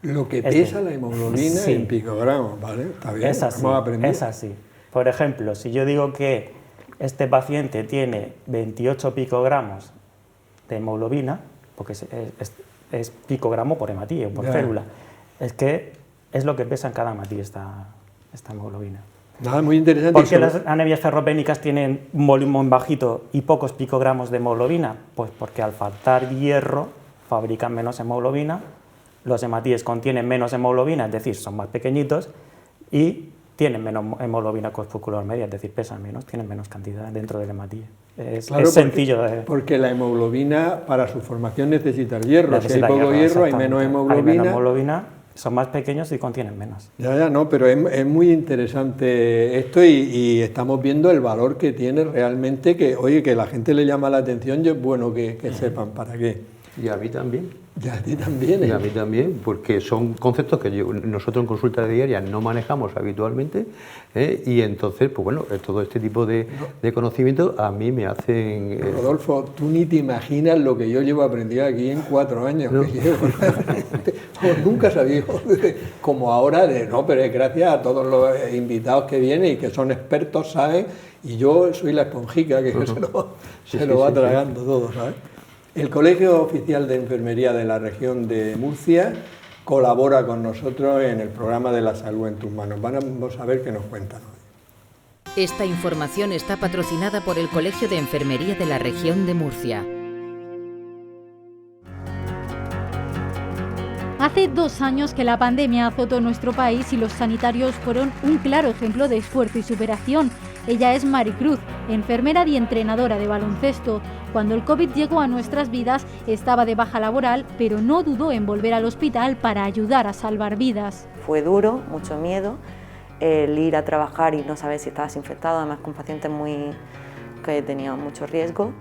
Lo que pesa la hemoglobina en picogramos, ¿vale? Está bien, es así, vamos a aprender. es así. Por ejemplo, si yo digo que este paciente tiene 28 picogramos de hemoglobina, porque es picogramo por hematíe, por célula, es que es lo que pesa en cada hematíe esta hemoglobina. Nada, muy interesante. ¿Por qué las anemias ferropénicas tienen un volumen bajito y pocos picogramos de hemoglobina? Pues porque al faltar hierro fabrican menos hemoglobina, los hematíes contienen menos hemoglobina, es decir, son más pequeñitos, y tienen menos hemoglobina corpuscular media, es decir, pesan menos, tienen menos cantidad dentro del hematíe. Claro, es sencillo. Porque la hemoglobina para su formación necesita el hierro. Si hay poco hierro, hay menos hemoglobina. Hay menos hemoglobina Son más pequeños y contienen menos. Ya, no, pero es muy interesante esto y estamos viendo el valor que tiene realmente, que, oye, que la gente le llama la atención y es bueno que sepan para qué. Y a mí también. Y a ti también, ¿eh? Y a mí también, porque son conceptos que nosotros en consulta diaria no manejamos habitualmente, y entonces, pues bueno, todo este tipo de conocimientos a mí me hacen... Rodolfo, tú ni te imaginas lo que yo llevo aprendido aquí en 4 años, ¿no? Que llevo. Pues nunca sabía, como ahora, pero es gracias a todos los invitados que vienen y que son expertos, ¿saben? Y yo soy la esponjica que se lo va tragando todo, ¿sabes? El Colegio Oficial de Enfermería de la región de Murcia colabora con nosotros en el programa de la salud en tus manos. Vamos a ver qué nos cuentan hoy. Esta información está patrocinada por el Colegio de Enfermería de la región de Murcia. Hace 2 años que la pandemia azotó nuestro país y los sanitarios fueron un claro ejemplo de esfuerzo y superación. Ella es Maricruz, enfermera y entrenadora de baloncesto. Cuando el COVID llegó a nuestras vidas, estaba de baja laboral, pero no dudó en volver al hospital para ayudar a salvar vidas. Fue duro, mucho miedo, el ir a trabajar y no saber si estabas infectado, además con pacientes que tenían mucho riesgo.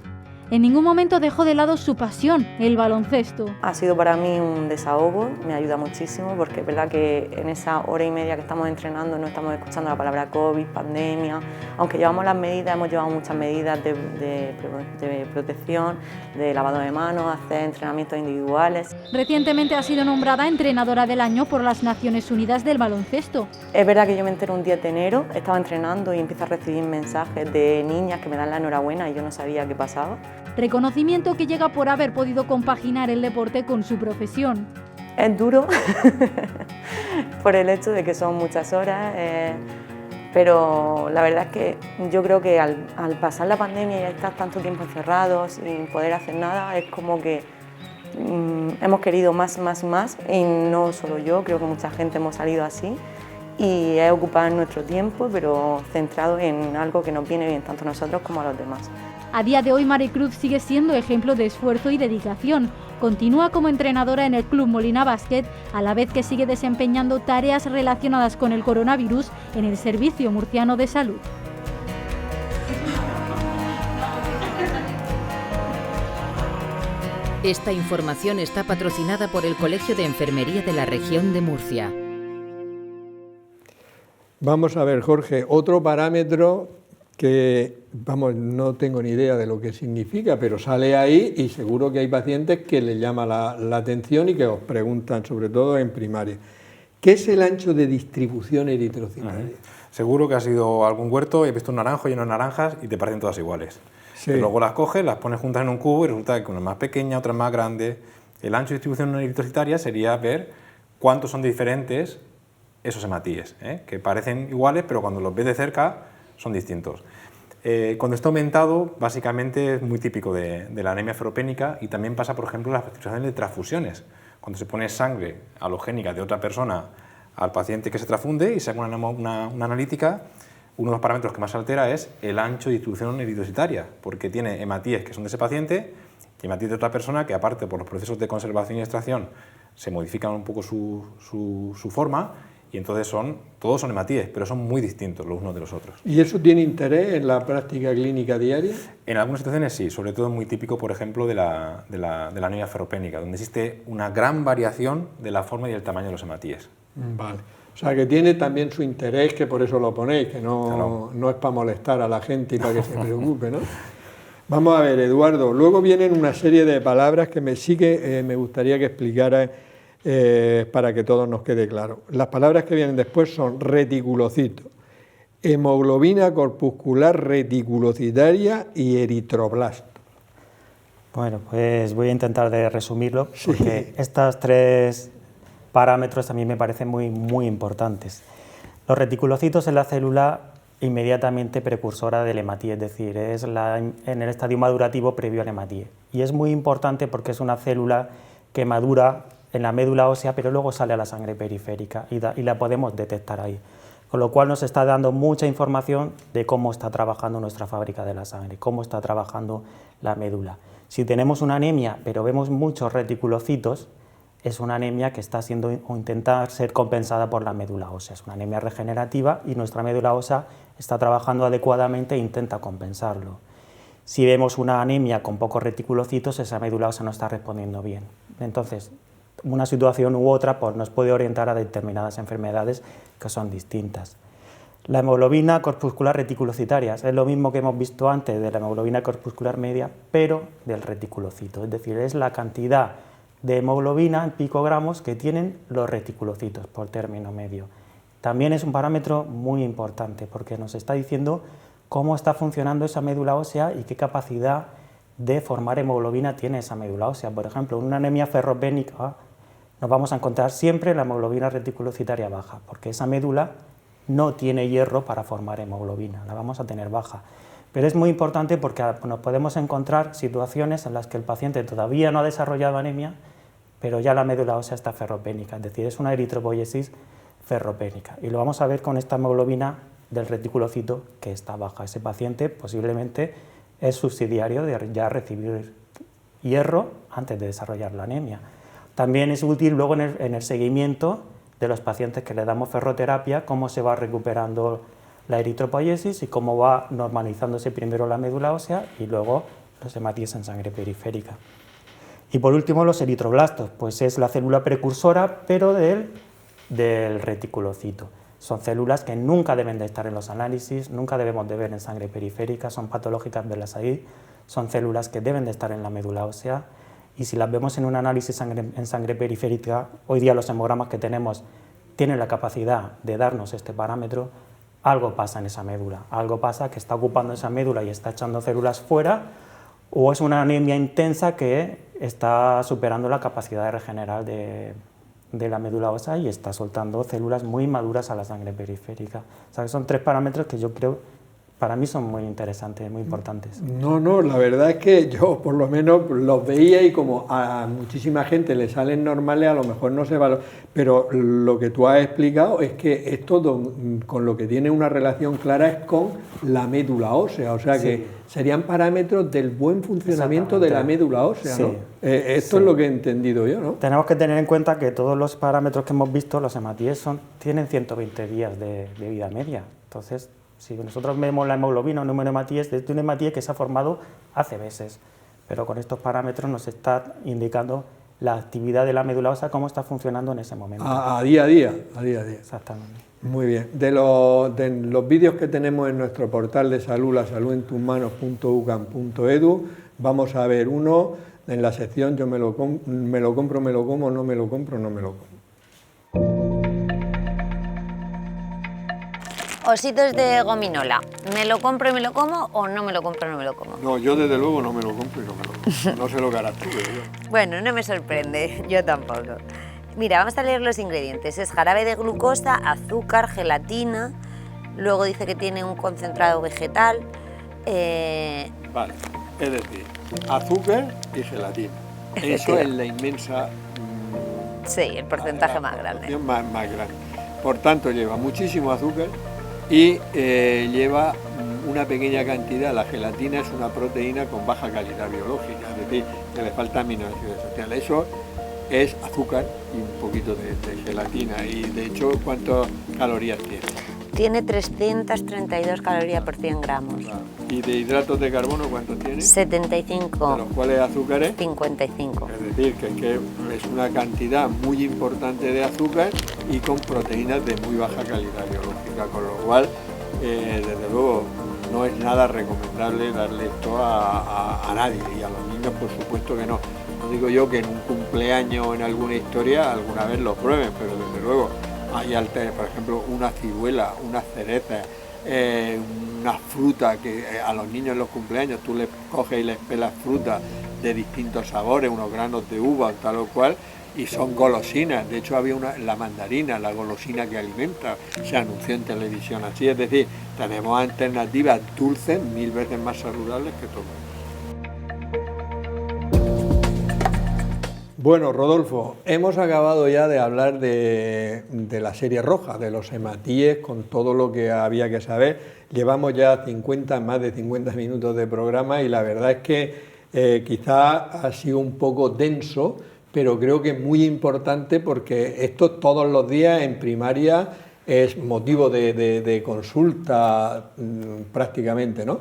En ningún momento dejó de lado su pasión, el baloncesto. Ha sido para mí un desahogo, me ayuda muchísimo porque es verdad que en esa hora y media que estamos entrenando no estamos escuchando la palabra COVID, pandemia, aunque llevamos las medidas, hemos llevado muchas medidas de protección, de lavado de manos, hacer entrenamientos individuales. Recientemente ha sido nombrada entrenadora del año por las Naciones Unidas del baloncesto. Es verdad que yo me entero un 10 de enero, estaba entrenando y empiezo a recibir mensajes de niñas que me dan la enhorabuena y yo no sabía qué pasaba. Reconocimiento que llega por haber podido compaginar el deporte con su profesión. Es duro por el hecho de que son muchas horas, pero la verdad es que yo creo que al pasar la pandemia y estar tanto tiempo encerrados sin poder hacer nada, es como que hemos querido más, y no solo yo, creo que mucha gente hemos salido así y es ocupar nuestro tiempo, pero centrado en algo que nos viene bien tanto a nosotros como a los demás. A día de hoy, Maricruz sigue siendo ejemplo de esfuerzo y dedicación. Continúa como entrenadora en el Club Molina Básquet, a la vez que sigue desempeñando tareas relacionadas con el coronavirus en el Servicio Murciano de Salud. Esta información está patrocinada por el Colegio de Enfermería de la región de Murcia. Vamos a ver, Jorge, otro parámetro que, vamos, no tengo ni idea de lo que significa, pero sale ahí y seguro que hay pacientes que les llama la atención y que os preguntan, sobre todo en primaria. ¿Qué es el ancho de distribución eritrocitaria? Seguro que has ido a algún huerto y has visto un naranjo lleno de naranjas y te parecen todas iguales. Sí. Pero luego las coges, las pones juntas en un cubo y resulta que una es más pequeña, otra es más grande. El ancho de distribución eritrocitaria sería ver cuántos son diferentes esos hematíes, que parecen iguales, pero cuando los ves de cerca son distintos. Cuando está aumentado, básicamente es muy típico de la anemia ferropénica y también pasa, por ejemplo, en las situaciones de transfusiones. Cuando se pone sangre halogénica de otra persona al paciente que se transfunde y se hace una analítica, uno de los parámetros que más altera es el ancho de distribución eritrocitaria, porque tiene hematíes que son de ese paciente y hematíes de otra persona que, aparte por los procesos de conservación y extracción, se modifican un poco su forma. Y entonces todos son hematíes, pero son muy distintos los unos de los otros. ¿Y eso tiene interés en la práctica clínica diaria? En algunas situaciones sí, sobre todo es muy típico, por ejemplo, de la anemia ferropénica, donde existe una gran variación de la forma y el tamaño de los hematíes. Vale. O sea, que tiene también su interés, que por eso lo ponéis, que Claro. no es para molestar a la gente y para que se preocupe, ¿no? Vamos a ver, Eduardo, luego vienen una serie de palabras que me gustaría que explicaras para que todo nos quede claro. Las palabras que vienen después son reticulocito, hemoglobina corpuscular reticulocitaria y eritroblasto. Bueno, pues voy a intentar de resumirlo, porque estos 3 parámetros a mí me parecen muy importantes. Los reticulocitos es la célula inmediatamente precursora del hematíe, es decir, es en el estadio madurativo previo al hematíe. Y es muy importante porque es una célula que madura en la médula ósea, pero luego sale a la sangre periférica y la podemos detectar ahí. Con lo cual nos está dando mucha información de cómo está trabajando nuestra fábrica de la sangre, cómo está trabajando la médula. Si tenemos una anemia, pero vemos muchos reticulocitos, es una anemia que está siendo o intenta ser compensada por la médula ósea. Es una anemia regenerativa y nuestra médula ósea está trabajando adecuadamente e intenta compensarlo. Si vemos una anemia con pocos reticulocitos, esa médula ósea no está respondiendo bien. Entonces, una situación u otra pues, nos puede orientar a determinadas enfermedades que son distintas. La hemoglobina corpuscular reticulocitaria es lo mismo que hemos visto antes de la hemoglobina corpuscular media, pero del reticulocito, es decir, es la cantidad de hemoglobina en picogramos que tienen los reticulocitos por término medio. También es un parámetro muy importante porque nos está diciendo cómo está funcionando esa médula ósea y qué capacidad de formar hemoglobina tiene esa médula ósea. Por ejemplo, en una anemia ferropénica nos vamos a encontrar siempre la hemoglobina reticulocitaria baja, porque esa médula no tiene hierro para formar hemoglobina, la vamos a tener baja. Pero es muy importante porque nos podemos encontrar situaciones en las que el paciente todavía no ha desarrollado anemia, pero ya la médula ósea está ferropénica, es decir, es una eritropoiesis ferropénica. Y lo vamos a ver con esta hemoglobina del reticulocito que está baja. Ese paciente posiblemente es subsidiario de ya recibir hierro antes de desarrollar la anemia. También es útil luego en el seguimiento de los pacientes que le damos ferroterapia, cómo se va recuperando la eritropoiesis y cómo va normalizándose primero la médula ósea y luego los hematíes en sangre periférica. Y por último los eritroblastos, pues es la célula precursora pero del reticulocito. Son células que nunca deben de estar en los análisis, nunca debemos de ver en sangre periférica, son patológicas verlas ahí, son células que deben de estar en la médula ósea y si las vemos en un análisis en sangre periférica, hoy día los hemogramas que tenemos tienen la capacidad de darnos este parámetro, algo pasa en esa médula, algo pasa que está ocupando esa médula y está echando células fuera, o es una anemia intensa que está superando la capacidad de regenerar de la médula ósea y está soltando células muy maduras a la sangre periférica. O sea que son tres parámetros que yo creo, para mí son muy interesantes, muy importantes. No, la verdad es que yo por lo menos los veía y como a muchísima gente le salen normales, a lo mejor no se valora, pero lo que tú has explicado es que esto con lo que tiene una relación clara es con la médula ósea, o sea sí, que serían parámetros del buen funcionamiento de la médula ósea, sí, ¿no? Esto sí, es lo que he entendido yo, ¿no? Tenemos que tener en cuenta que todos los parámetros que hemos visto, los hematíes, tienen 120 días de vida media, entonces si nosotros vemos la hemoglobina o un hematíes, es de un hematíes que se ha formado hace meses, pero con estos parámetros nos está indicando la actividad de la médula ósea, cómo está funcionando en ese momento. A día a día. Exactamente. Muy bien. De los vídeos que tenemos en nuestro portal de salud, lasaludenttusmanos.ucam.edu, vamos a ver uno en la sección yo me lo compro, me lo como, no me lo compro, no me lo como. Ositos de gominola, ¿me lo compro y me lo como o no me lo compro y no me lo como? No, yo desde luego no me lo compro y no me lo como. No sé lo que harás tú, yo. Bueno, no me sorprende, yo tampoco. Mira, vamos a leer los ingredientes. Es jarabe de glucosa, azúcar, gelatina, luego dice que tiene un concentrado vegetal. Vale, es decir, azúcar y gelatina. Eso es la inmensa... sí, el porcentaje más grande. Más grande. Por tanto, lleva muchísimo azúcar y lleva una pequeña cantidad, la gelatina es una proteína con baja calidad biológica, es decir, que le falta aminoácidos esenciales. Eso es azúcar y un poquito de gelatina. Y de hecho, ¿cuántas calorías tiene? Tiene 332 calorías por 100 gramos. ¿Y de hidratos de carbono cuántos tiene? 75. ¿De los cuales azúcares? 55. Es decir, que es una cantidad muy importante de azúcar y con proteínas de muy baja calidad biológica, con lo cual, desde luego, no es nada recomendable darle esto a nadie, y a los niños por supuesto que no. No digo yo que en un cumpleaños o en alguna historia alguna vez lo prueben, pero desde luego hay por ejemplo una ciruela, unas cerezas, una fruta que a los niños en los cumpleaños tú les coges y les pelas frutas de distintos sabores, unos granos de uva, tal o cual, y son golosinas. De hecho había la mandarina, la golosina que alimenta, se anunció en televisión así, es decir, tenemos alternativas dulces 1000 veces más saludables que todo. Bueno, Rodolfo, hemos acabado ya de hablar de la serie roja, de los hematíes, con todo lo que había que saber. Llevamos ya más de 50 minutos de programa y la verdad es que quizá ha sido un poco denso, pero creo que es muy importante porque esto todos los días en primaria es motivo de consulta prácticamente, ¿no?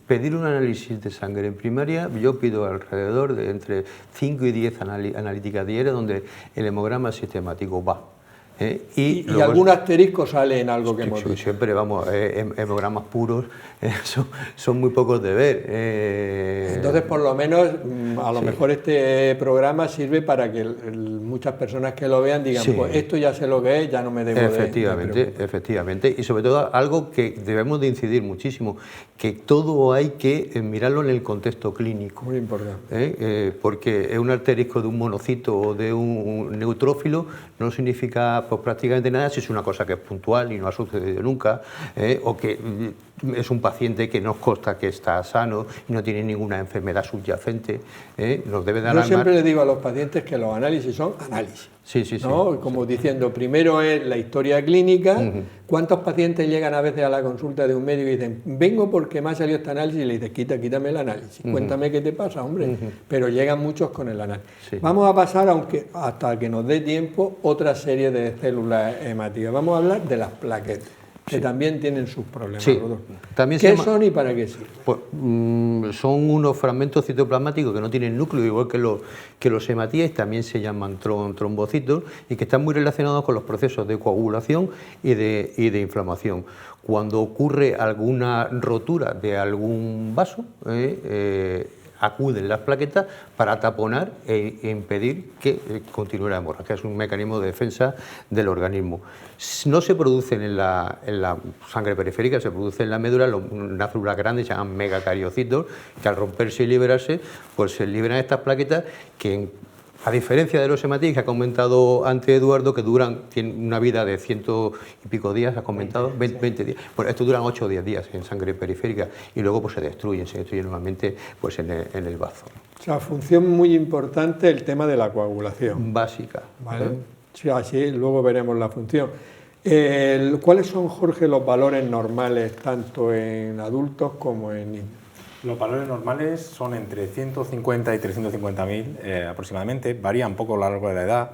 Pedir un análisis de sangre en primaria, yo pido alrededor de entre 5 y 10 analíticas diarias donde el hemograma sistemático va. Y algún asterisco sale en algo que hemos visto. Siempre, vamos, hemogramas puros son muy pocos de ver. Entonces, por lo menos, a lo mejor este programa sirve para que muchas personas que lo vean digan, pues esto ya sé lo que es, ya no me debo Efectivamente, y sobre todo algo que debemos de incidir muchísimo, que todo hay que mirarlo en el contexto clínico. Muy importante. Porque un asterisco de un monocito o de un neutrófilo no significa pues prácticamente nada si es una cosa que es puntual y no ha sucedido nunca, o que es un paciente que nos consta que está sano y no tiene ninguna enfermedad subyacente, nos debe dar. Yo siempre le digo a los pacientes que los análisis son análisis. ¿No? Como diciendo, primero es la historia clínica. ¿Cuántos pacientes llegan a veces a la consulta de un médico y dicen, vengo porque me ha salido este análisis? Y le dices, quítame el análisis, cuéntame qué te pasa, hombre. Pero llegan muchos con el análisis. Vamos a pasar, hasta que nos dé tiempo, otra serie de células hemáticas. Vamos a hablar de las plaquetas, que también tienen sus problemas. ¿Qué son y para qué sirven? Pues, son unos fragmentos citoplasmáticos que no tienen núcleo, igual que los hematíes, también se llaman trombocitos, y que están muy relacionados con los procesos de coagulación y de inflamación. Cuando ocurre alguna rotura de algún vaso, acuden las plaquetas para taponar e impedir que continúe la hemorragia, que es un mecanismo de defensa del organismo. No se producen en la sangre periférica, se producen en la médula, unas células grandes se llaman megacariocitos, que al romperse y liberarse, pues se liberan estas plaquetas que, a diferencia de los hematíes que ha comentado antes Eduardo, que tienen una vida de 100 y pico días, ha comentado, 20 días. Bueno, estos duran 8 o 10 días en sangre periférica y luego pues se destruyen normalmente pues, en el bazo. O sea, función muy importante el tema de la coagulación. Básica. ¿Vale? Sí, así luego veremos la función. ¿Cuáles son, Jorge, los valores normales tanto en adultos como en niños? Los valores normales son entre 150 y 350.000 aproximadamente, varían un poco a lo largo de la edad,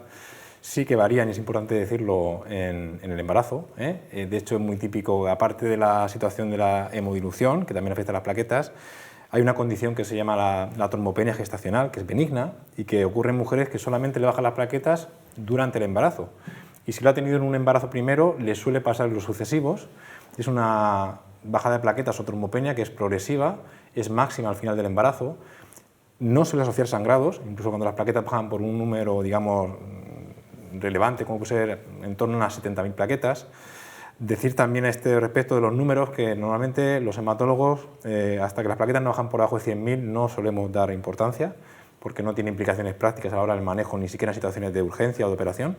sí que varían, y es importante decirlo, en el embarazo. De hecho, es muy típico, aparte de la situación de la hemodilución, que también afecta a las plaquetas, hay una condición que se llama la trombopenia gestacional, que es benigna y que ocurre en mujeres que solamente le bajan las plaquetas durante el embarazo. Y si lo ha tenido en un embarazo primero, le suele pasar en los sucesivos. Es una bajada de plaquetas o trombopenia que es progresiva, es máxima al final del embarazo, no suele asociar sangrados, incluso cuando las plaquetas bajan por un número, digamos, relevante, como puede ser en torno a unas 70.000 plaquetas. Decir también a este respecto de los números que normalmente los hematólogos, hasta que las plaquetas no bajan por debajo de 100.000, no solemos dar importancia, porque no tiene implicaciones prácticas a la hora del manejo, ni siquiera en situaciones de urgencia o de operación.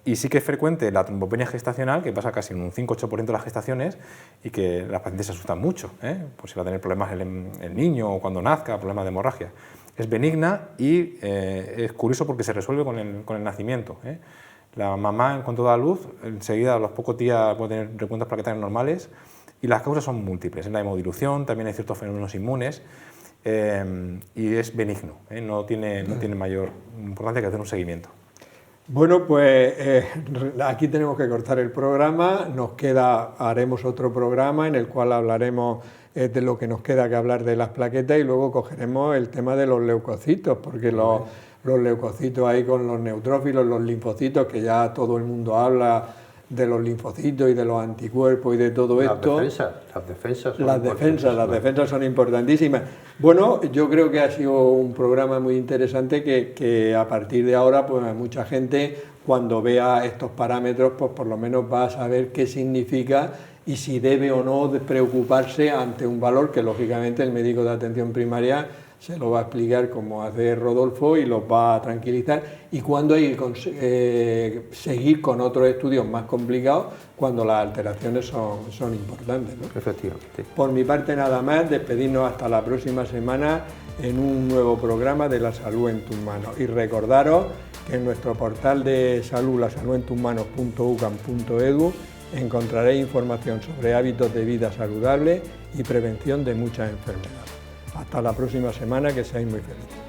Y sí que es frecuente la trombopenia gestacional, que pasa casi en un 5-8% de las gestaciones y que las pacientes se asustan mucho, pues si va a tener problemas el niño o cuando nazca, problemas de hemorragia. Es benigna y es curioso porque se resuelve con el nacimiento. La mamá, en cuanto da a luz, enseguida a los pocos días puede tener recuentos plaquetarios normales y las causas son múltiples. En la hemodilución también hay ciertos fenómenos inmunes y es benigno, no tiene mayor importancia que hacer un seguimiento. Bueno, pues aquí tenemos que cortar el programa, haremos otro programa en el cual hablaremos de lo que nos queda que hablar de las plaquetas y luego cogeremos el tema de los leucocitos, porque los leucocitos ahí con los neutrófilos, los linfocitos, que ya todo el mundo habla de los linfocitos y de los anticuerpos y de todo esto. Las defensas son importantísimas. Bueno, yo creo que ha sido un programa muy interesante que a partir de ahora, pues mucha gente cuando vea estos parámetros, pues por lo menos va a saber qué significa y si debe o no de preocuparse ante un valor que lógicamente el médico de atención primaria se lo va a explicar como hace Rodolfo y los va a tranquilizar, y cuando hay que seguir con otros estudios más complicados cuando las alteraciones son importantes, ¿no? Efectivamente. Por mi parte nada más, despedirnos hasta la próxima semana en un nuevo programa de La Salud en tus manos, y recordaros que en nuestro portal de salud, lasaludenttusmanos.ucam.edu, encontraréis información sobre hábitos de vida saludables y prevención de muchas enfermedades. Hasta la próxima semana, que seáis muy felices.